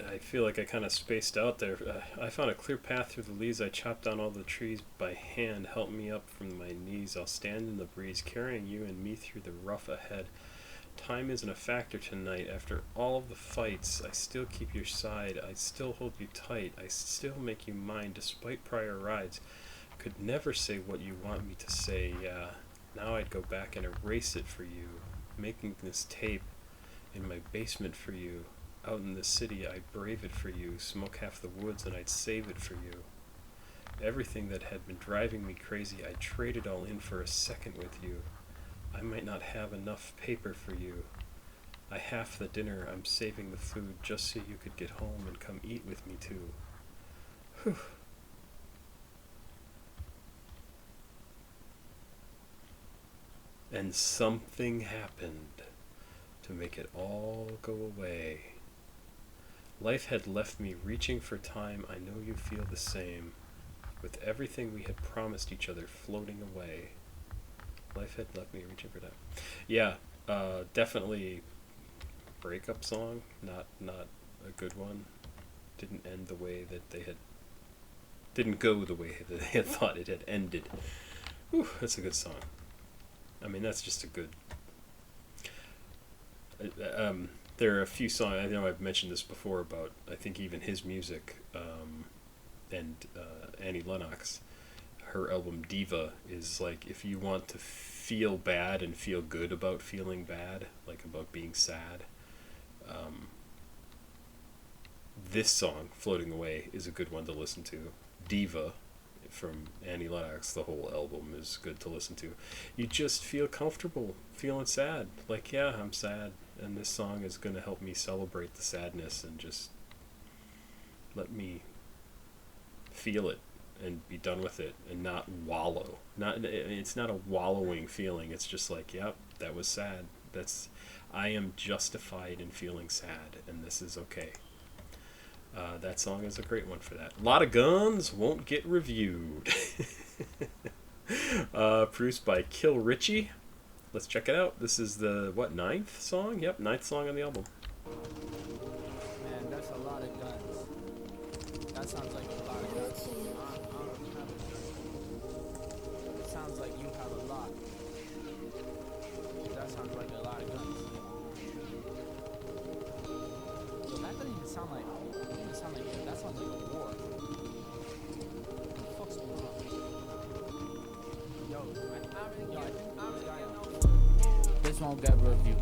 I feel like I kind of spaced out there. I found a clear path through the leaves. I chopped down all the trees by hand. Help me up from my knees. I'll stand in the breeze, carrying you and me through the rough ahead. Time isn't a factor tonight. After all of the fights, I still keep your side. I still hold you tight. I still make you mine despite prior rides. Could never say what you want me to say. Now I'd go back and erase it for you. Making this tape in my basement for you. Out in the city, I'd brave it for you. Smoke half the woods and I'd save it for you. Everything that had been driving me crazy, I'd trade it all in for a second with you. I might not have enough paper for you. I half the dinner, I'm saving the food just so you could get home and come eat with me too. Whew. And something happened to make it all go away. Life had left me reaching for time. I know you feel the same. With everything we had promised each other floating away. Life had left me reaching for time. Yeah, definitely breakup song. Not a good one. Didn't end the way that they had. Didn't go the way that they had thought it had ended. Whew, that's a good song. I mean, that's just a good. There are a few songs. I know I've mentioned this before about. I think even his music, and Annie Lennox. Her album Diva is like, if you want to feel bad and feel good about feeling bad, like about being sad, this song, Floating Away, is a good one to listen to. Diva from Annie Lennox, the whole album is good to listen to. You just feel comfortable feeling sad. Like, yeah, I'm sad, and this song is going to help me celebrate the sadness and just let me feel it and be done with it and not wallow. It's not a wallowing feeling. It's just like, yep, that was sad. I am justified in feeling sad, and this is okay. That song is a great one for that. A lot of guns won't get reviewed. Produced by Kill Richie. Let's check it out. This is the, ninth song? Yep, ninth song on the album. Man, that's a lot of guns. That sounds like a lot of guns. It sounds like you have a lot. That sounds like a lot of guns. Yo, that doesn't even sound like. That sounds like a war. What the fuck's going on? This won't get reviewed.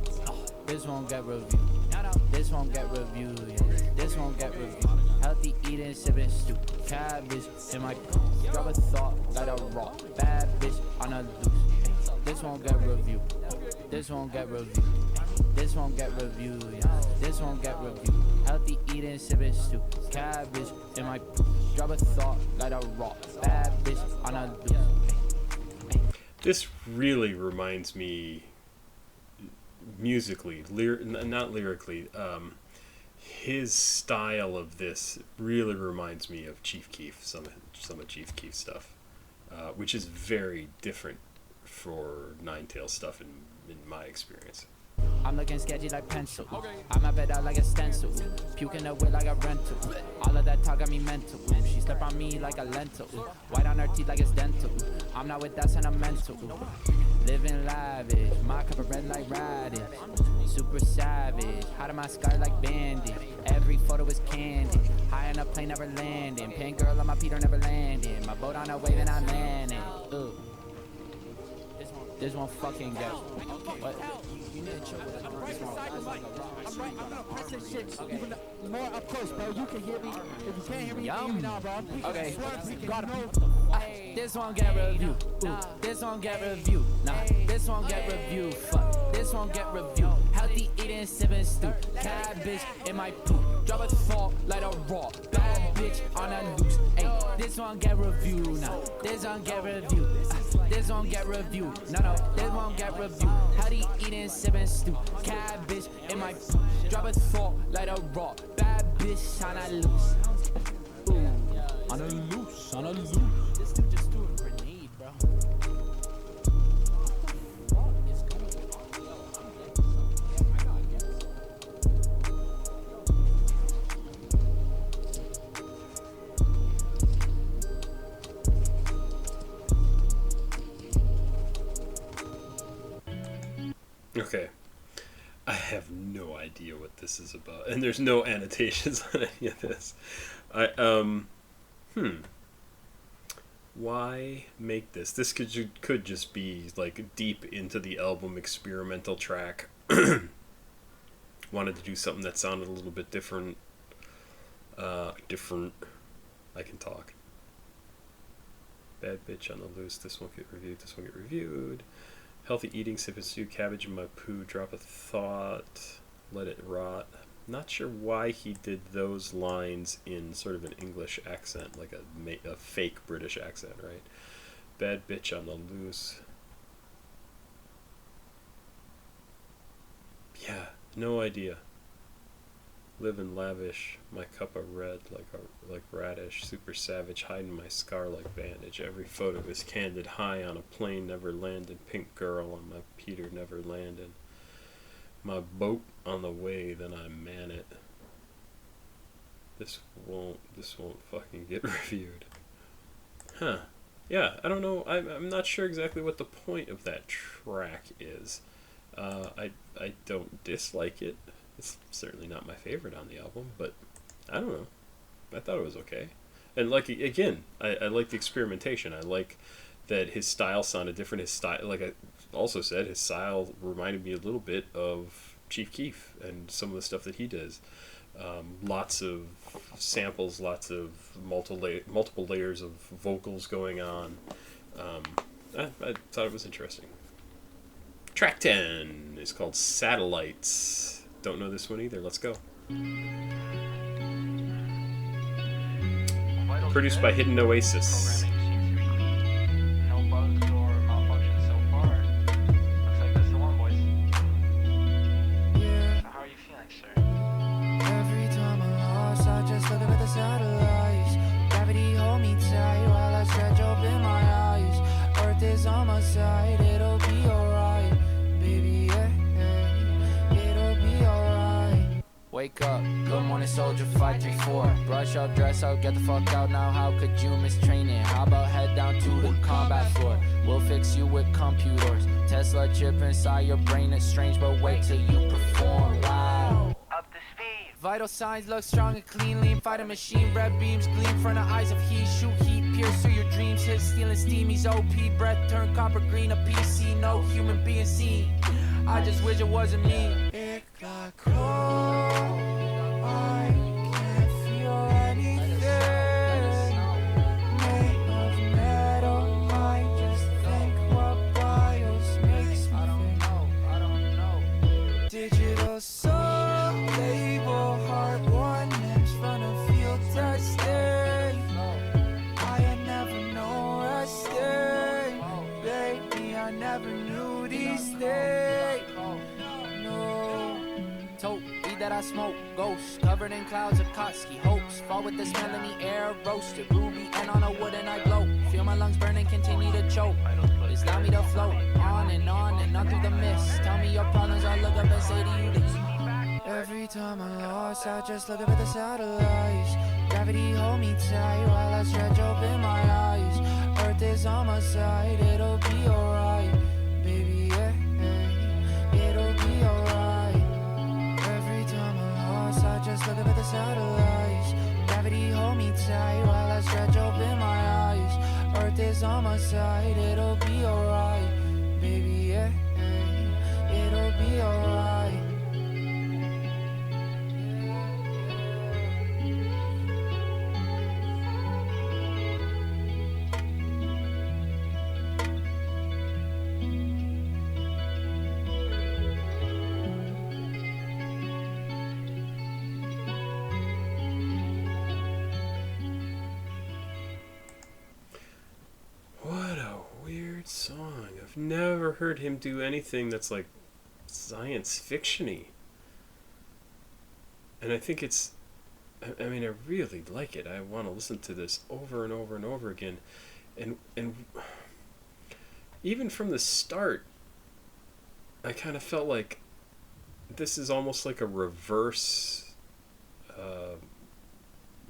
This won't get reviewed. This won't get reviewed. This won't get reviewed. Healthy eating, sipping stew. Cabbage in my drop a thought like a raw. Bad bitch on a loose. This won't get reviewed. This won't get reviewed. This won't get reviewed. This won't get reviewed. Healthy eating, sipping stew. Cabbage in my drop a thought like a raw. Bad bitch on a loose. This really reminds me musically, not lyrically, his style of this really reminds me of Chief Keef, some of Chief Keef stuff, which is very different for 9TAILS stuff in my experience. I'm looking sketchy like pencil. I'm a bed out like a stencil. Puking away like a rental. All of that talk got me mental. She slept on me like a lentil. White on her teeth like it's dental. I'm not with that sentimental. Living lavish. My cup of red like radish. Super savage. Hot in my sky like bandit. Every photo is candy. High on a plane, never landing. Pink girl on my Peter, never landing. My boat on a wave and I'm landing. This won't fucking get. What? You need to chill with I'm gonna press this shit even more up close, bro. You can hear me. If you can't hear me, hear me now, bro. Okay. This won't get reviewed. This won't get reviewed. Nah. This won't get reviewed. Fuck. This won't get reviewed. Healthy eating, sipping stew. Cabbage in my poop. Drop a thought like a raw. Bad bitch on a loose. Hey, this won't get reviewed. Nah. This won't get reviewed. This won't get reviewed. No, this won't get reviewed. Healthy eating, sipping stew. Cabbage in my poop. Drop a thought like a raw. Bad bitch on a loose. Ooh. On a loose. On a loose. This dude just threw a grenade, bro. Okay. I have no idea what this is about, and there's no annotations on any of this. I hmm. Why make this? This could just be like deep into the album experimental track. Wanted to do something that sounded a little bit different. Different. I can talk. Bad bitch on the loose. This won't get reviewed. This won't get reviewed. Healthy eating, sip and stew, cabbage in my poo, drop a thought, let it rot. Not sure why he did those lines in sort of an English accent, like a fake British accent, right? Bad bitch on the loose. Yeah, no idea. Living lavish, my cup of red like radish, super savage, hiding my scar like bandage. Every photo is candid, high on a plane, never landed. Pink girl on my Peter, never landed. My boat on the way, then I man it. This won't fucking get reviewed. Huh. Yeah, I don't know. I'm not sure exactly what the point of that track is. I don't dislike it. It's certainly not my favorite on the album, but I don't know. I thought it was okay. And like again, I like the experimentation. I like that his style sounded different. His style, like I also said, his style reminded me a little bit of Chief Keef and some of the stuff that he does. Lots of samples, lots of multiple layers of vocals going on. I thought it was interesting. Track 10 is called Satellites. Don't know this one either. Let's go. Produced by Hidden Oasis. No bugs or malfunctions so far. Looks like that's the one, boys. Yeah. So how are you feeling, sir? Every time I'm lost, I just look up at the satellites. Gravity hold me tight while I stretch open my eyes. Earth is on my side, it'll be alright, baby, yeah. It'll be alright. Wake up, good morning soldier 534. Brush up, dress up, get the fuck out now. How could you miss training? How about head down to the combat floor? We'll fix you with computers. Tesla chip inside your brain, it's strange, but wait till you perform. Wow. Up to speed. Vital signs look strong and clean, lean, fight a machine, red beams gleam from the eyes of heat, shoot heat, pierce through your dreams, hit stealing steam, he's OP, breath turn copper green, a PC, no human being seen. I just wish it wasn't me. It got cold, I can't feel anything. Made of metal, I just think what BIOS makes me think. I don't know. Digital soul, label, heart, one names from the field testing. I had never known resting, baby, I never knew these things. Tote, weed that I smoke, ghost, covered in clouds of Kotsky hopes. Fall with the smell in the air, roasted, ruby, and on a wood and I glow. Feel my lungs burning, continue to choke. It's allow me to float, on and on through the mist. Tell me your problems, I look up and say to you this. Every time I'm lost, I just look up at the satellites. Gravity hold me tight while I stretch open my eyes. Earth is on my side, it'll be alright, baby, yeah. It'll be alright. I just look up at the satellites. Gravity hold me tight while I stretch open my eyes. Earth is on my side, it'll be alright, baby, yeah. It'll be alright. Song. I've never heard him do anything that's like science fiction-y. And I think it's, I mean, I really like it. I want to listen to this over and over and over again. And even from the start, I kind of felt like this is almost like a reverse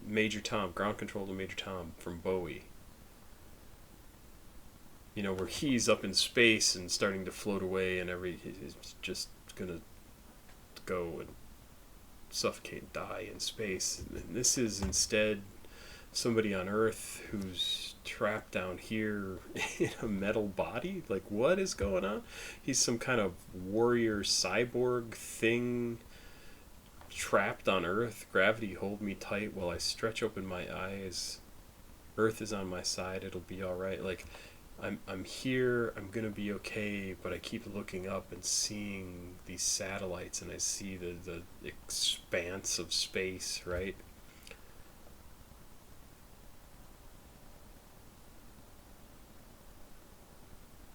Major Tom, Ground Control to Major Tom from Bowie. where he's up in space and starting to float away, and he's just gonna go and suffocate and die in space. And this is instead somebody on Earth who's trapped down here in a metal body. Like, what is going on? He's some kind of warrior cyborg thing trapped on Earth. Gravity, hold me tight while I stretch open my eyes. Earth is on my side, it'll be alright. Like, I'm here, I'm gonna be okay, but I keep looking up and seeing these satellites, and I see the expanse of space, right?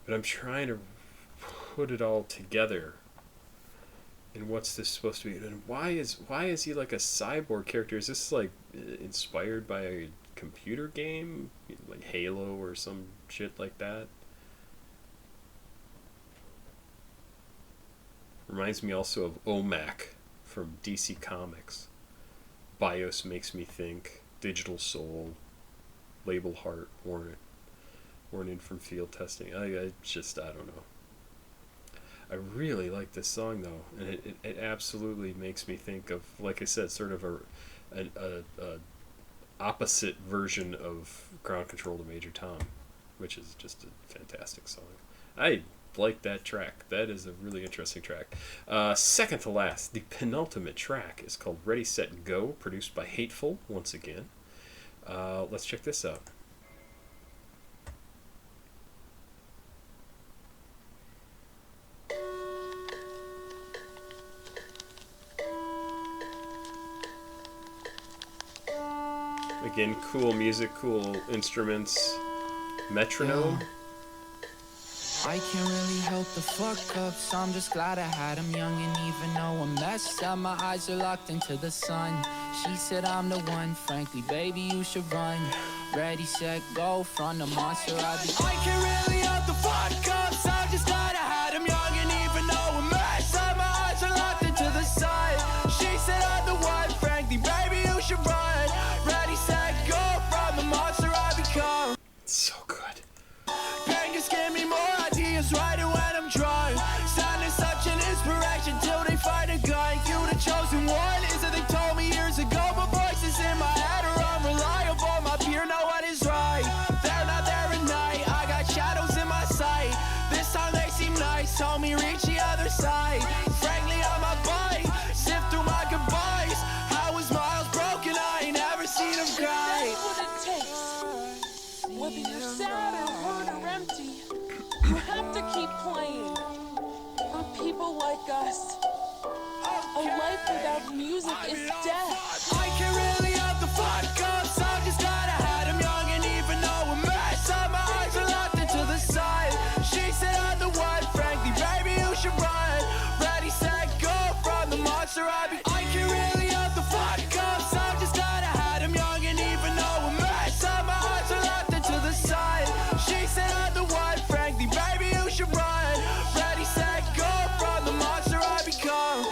But I'm trying to put it all together. And what's this supposed to be? And why is he like a cyborg character? Is this like inspired by a computer game, like Halo or some shit like that? Reminds me also of OMAC from DC Comics. BIOS makes me think. Digital Soul. Label Heart. Warning from field testing. I don't know. I really like this song though, and it absolutely makes me think of, like I said, sort of a opposite version of Ground Control to Major Tom, which is just a fantastic song. I like that track. That is a really interesting track. Second to last, the penultimate track is called Ready, Set, Go, produced by Hateful once again. Let's check this out. Again, cool music, cool instruments, metronome. I can't really help the fuck ups. I'm just glad I had him young, and even though I'm messed up, my eyes are locked into the sun. She said I'm the one, frankly, baby, you should run. Ready, set, go, from the monster I can't really help the fuck ups. I'm just glad I had him young, and even though I'm messed up, my eyes are locked into the sun. She said I'm the one, frankly, baby, you should run. Ready, set, go, from the monster I become. So good. Bangers give me more ideas, writing when I'm drawing. Sound is such an inspiration till they find a gun. You the chosen one, is it they told me years ago? But voices in my head are unreliable. My peer know what is right. They're not there at night. I got shadows in my sight. This time they seem nice. Told me reach the other side. Frankly, on my bike, sift through my goodbyes. How was miles broken? I ain't never seen them cry. That's what it takes. Whether you're sad or hurt or empty, you have to keep playing. For people like us, a life without music is death. I can't really help the fuck ups. I'm just glad I had him young, and even though I'm messed up, my eyes are locked into the sun. She said I'm the one, frankly, baby, you should run. Ready, set, go, from the monster I became. I can't really help the fuck ups. I'm just glad I had him young, and even though I'm messed up, my eyes are locked into the sun. She said I'm the one, frankly, baby, you should run. Ready, set, go, from the monster I become.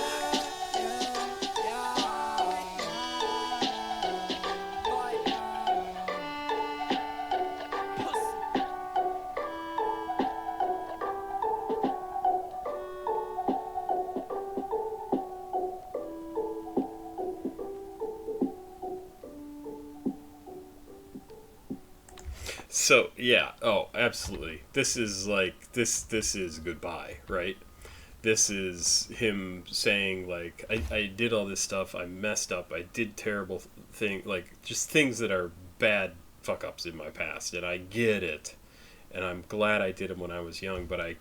So yeah, oh, absolutely. This is like this is goodbye, right? This is him saying like I did all this stuff, I messed up, I did terrible thing, like just things that are bad fuck ups in my past, and I get it, and I'm glad I did them when I was young, but I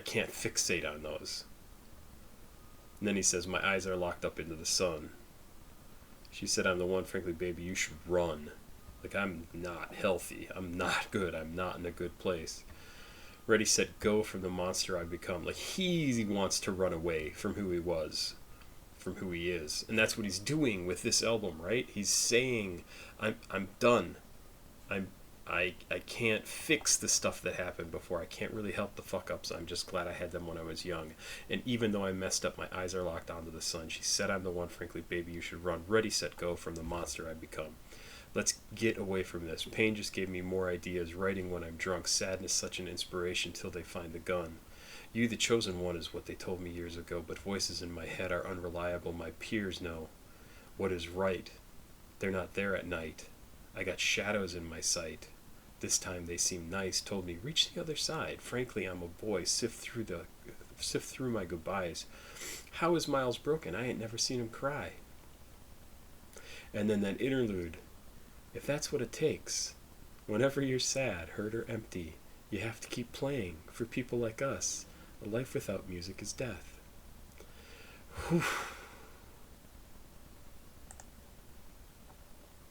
can't fixate on those. And then he says, my eyes are locked up into the sun. She said, I'm the one, frankly, baby, you should run. Like, I'm not healthy. I'm not good. I'm not in a good place. Ready, set, go, from the monster I've become. Like, he wants to run away from who he was, from who he is. And that's what he's doing with this album, right? He's saying, I'm done. I can't fix the stuff that happened before. I can't really help the fuck-ups. I'm just glad I had them when I was young. And even though I messed up, my eyes are locked onto the sun. She said, I'm the one, frankly, baby, you should run. Ready, set, go, from the monster I've become. Let's get away from this. Pain just gave me more ideas. Writing when I'm drunk. Sadness such an inspiration till they find the gun. You, the chosen one, is what they told me years ago, but voices in my head are unreliable. My peers know what is right. They're not there at night. I got shadows in my sight. This time they seem nice. Told me, reach the other side. Frankly, I'm a boy. Sift through my goodbyes. How is Miles broken? I ain't never seen him cry. And then that interlude. If that's what it takes, whenever you're sad, hurt, or empty, you have to keep playing. For people like us, a life without music is death. Whew.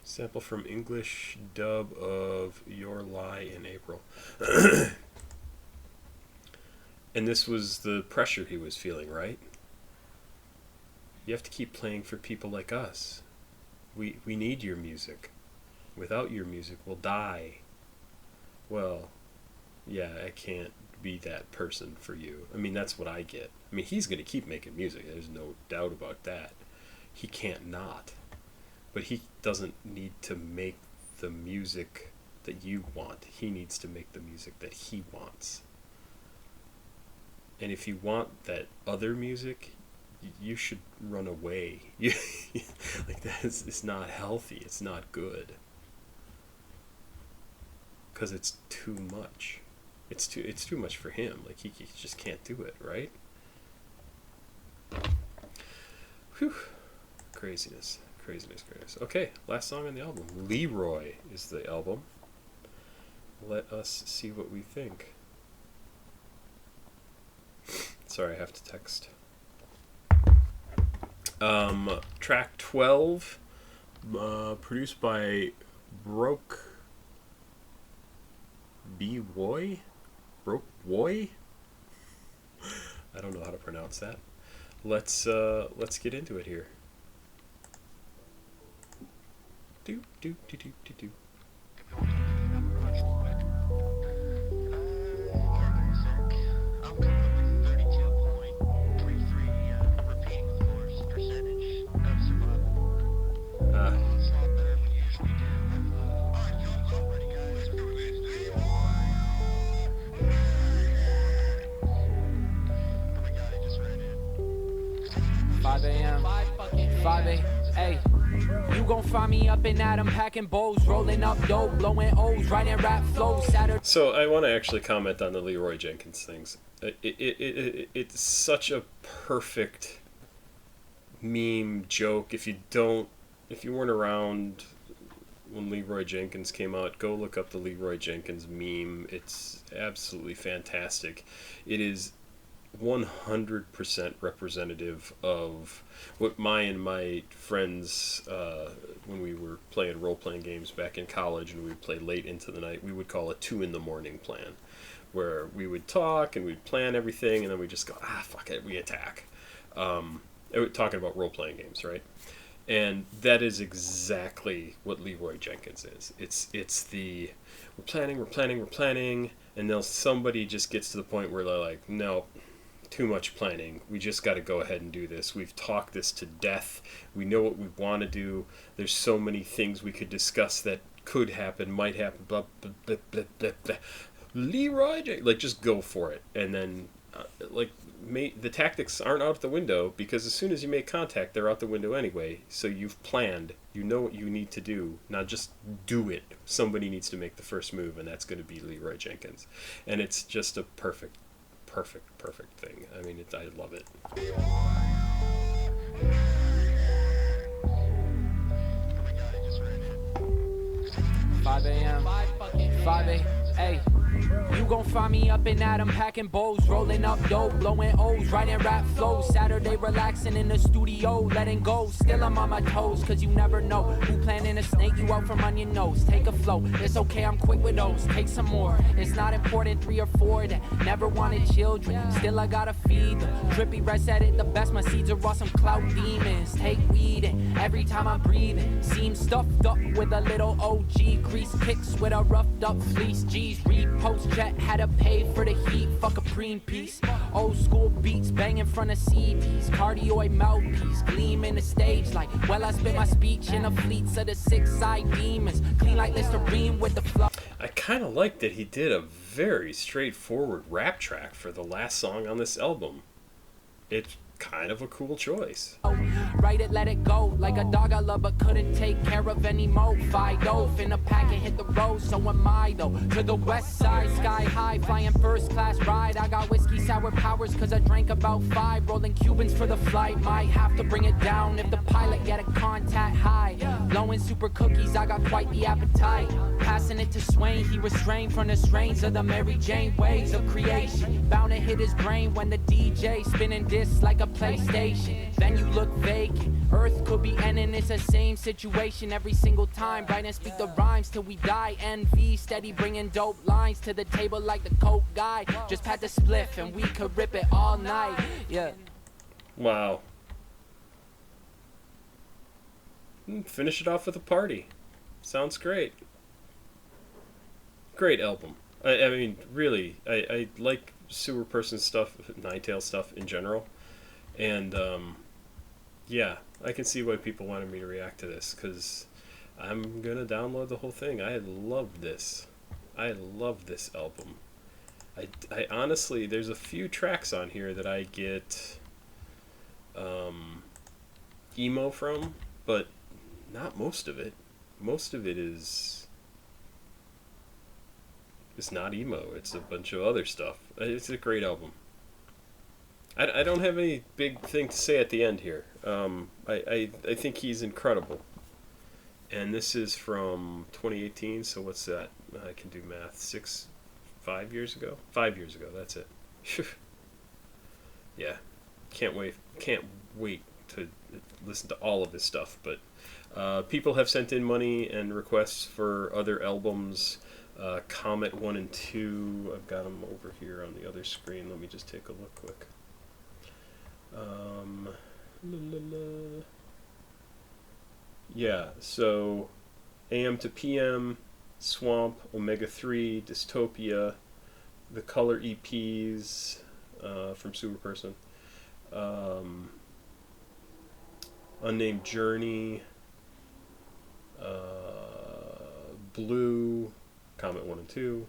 Sample from English dub of Your Lie in April. And this was the pressure he was feeling, right? You have to keep playing for people like us. We need your music. Without your music, we'll die. Well, yeah, I can't be that person for you. I mean, that's what I get. I mean, he's going to keep making music. There's no doubt about that. He can't not. But he doesn't need to make the music that you want. He needs to make the music that he wants. And if you want that other music, you should run away. Like, that is, it's not healthy. It's not good. Because it's too much. It's too much for him. Like, he just can't do it, right? Whew. Craziness. Okay, last song on the album. Leroy is the album. Let us see what we think. Sorry, I have to text. Track 12, produced by Broke Woy? I don't know how to pronounce that. Let's get into it here. Do. Hey, you gon' find me up in Adam packing bowls, rolling up dope, blowing O's, writing rap flows. Saturday. So I want to actually comment on the Leroy Jenkins things. It's such a perfect meme joke. If you weren't around when Leroy Jenkins came out, go look up the Leroy Jenkins meme. It's absolutely fantastic. It is 100% representative of what my friends, when we were playing role-playing games back in college and we would play late into the night, we would call a 2 a.m. plan, where we would talk and we'd plan everything and then we just go, fuck it, we attack. Talking about role-playing games, right? And that is exactly what Leroy Jenkins is. It's the we're planning, and then somebody just gets to the point where they're like, no, too much planning. We just got to go ahead and do this. We've talked this to death. We know what we want to do. There's so many things we could discuss that could happen, might happen, blah, blah, blah, blah, blah, blah. Leroy Jenkins, like, just go for it. And then, the tactics aren't out the window, because as soon as you make contact, they're out the window anyway. So you've planned. You know what you need to do. Now just do it. Somebody needs to make the first move, and that's going to be Leroy Jenkins. And it's just a perfect thing. I mean, I love it. 5 a.m. 5 a.m. Hey, you gon' find me up in Adam packing bowls, rolling up dope, blowing O's, writing rap flows. Saturday relaxing in the studio, letting go. Still I'm on my toes, cause you never know who planning to snake you out from on your nose. Take a flow, it's okay, I'm quick with those. Take some more, it's not important. 3 or 4 that never wanted children, still I gotta feed them. Drippy Red said it the best, my seeds are raw, some clout demons. Take weed and every time I'm breathing, seems stuffed up with a little OG grease, kicks with a roughed up fleece. G's repost Business jet, had to pay for the heat, fuck a preem piece. Old school beats, bang in front of CDs. Cardioid mouthpiece, gleam in the stage like, well, I spit my speech in the fleets of the six-eyed demons. Clean like Listerine with the flow. I kind of like that he did a very straightforward rap track for the last song on this album. It's kind of a cool choice. Write it, let it go. Like a dog I love but couldn't take care of anymore. Fido, finna pack and hit the road, so am I though. To the west side, sky high, flying first class ride. I got whiskey sour powers cause I drank about 5. Rolling Cubans for the flight, might have to bring it down if the pilot get a contact high. Blowing super cookies, I got quite the appetite. Passing it to Swain, he restrained from the strains of the Mary Jane waves of creation. Bound to hit his brain when the DJ spinning discs like a PlayStation. Then you look vacant. Earth could be ending, it's the same situation every single time. Write and speak the rhymes till we die. NV steady bringing dope lines to the table like the coke guy. Just pat the spliff and we could rip it all night. Yeah. Wow. Finish it off with a party. Sounds great. Great album. I mean, really, I like Sewer Person stuff, 9TAILS stuff in general. And, yeah, I can see why people wanted me to react to this, because I'm going to download the whole thing. I love this. I love this album. I honestly, there's a few tracks on here that I get emo from, but not most of it. Most of it is not emo. It's a bunch of other stuff. It's a great album. I don't have any big thing to say at the end here. I think he's incredible. And this is from 2018, so what's that? I can do math. 5 years ago? 5 years ago, that's it. Yeah. Can't wait to listen to all of this stuff. But people have sent in money and requests for other albums. Comet 1 and 2. I've got them over here on the other screen. Let me just take a look quick. Yeah, so AM to PM, Swamp, Omega 3, Dystopia, the Color EPs from Sewer Person, Unnamed Journey, Blue, Comet 1 and 2.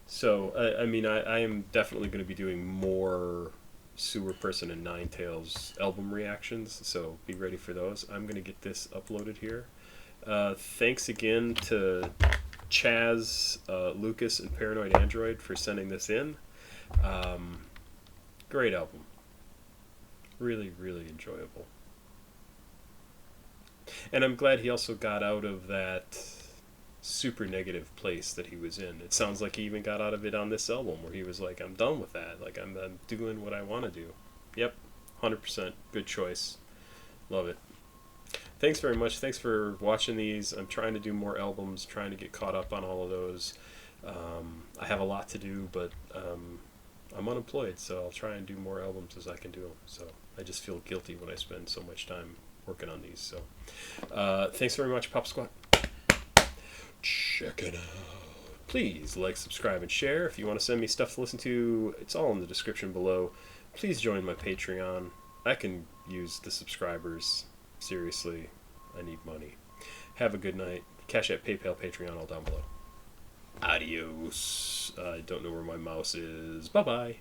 So, I mean, I am definitely going to be doing more Sewer Person and 9TAILS album reactions, so be ready for those. I'm going to get this uploaded here. Thanks again to Chaz, Lucas, and Paranoid Android for sending this in. Great album. Really, really enjoyable. And I'm glad he also got out of that super negative place that he was in. It sounds like he even got out of it on this album, where he was like, I'm done with that. Like, I'm doing what I want to do. Yep, 100% good choice. Love it. Thanks very much. Thanks for watching these. I'm trying to do more albums, trying to get caught up on all of those. I have a lot to do, but I'm unemployed, so I'll try and do more albums as I can do them. So I just feel guilty when I spend so much time working on these. So thanks very much, Pop Squat. Check it out. Please like, subscribe, and share. If you want to send me stuff to listen to, it's all in the description below. Please join my Patreon. I can use the subscribers. Seriously, I need money. Have a good night. CashApp, PayPal, Patreon, all down below. Adios. I don't know where my mouse is. Bye-bye.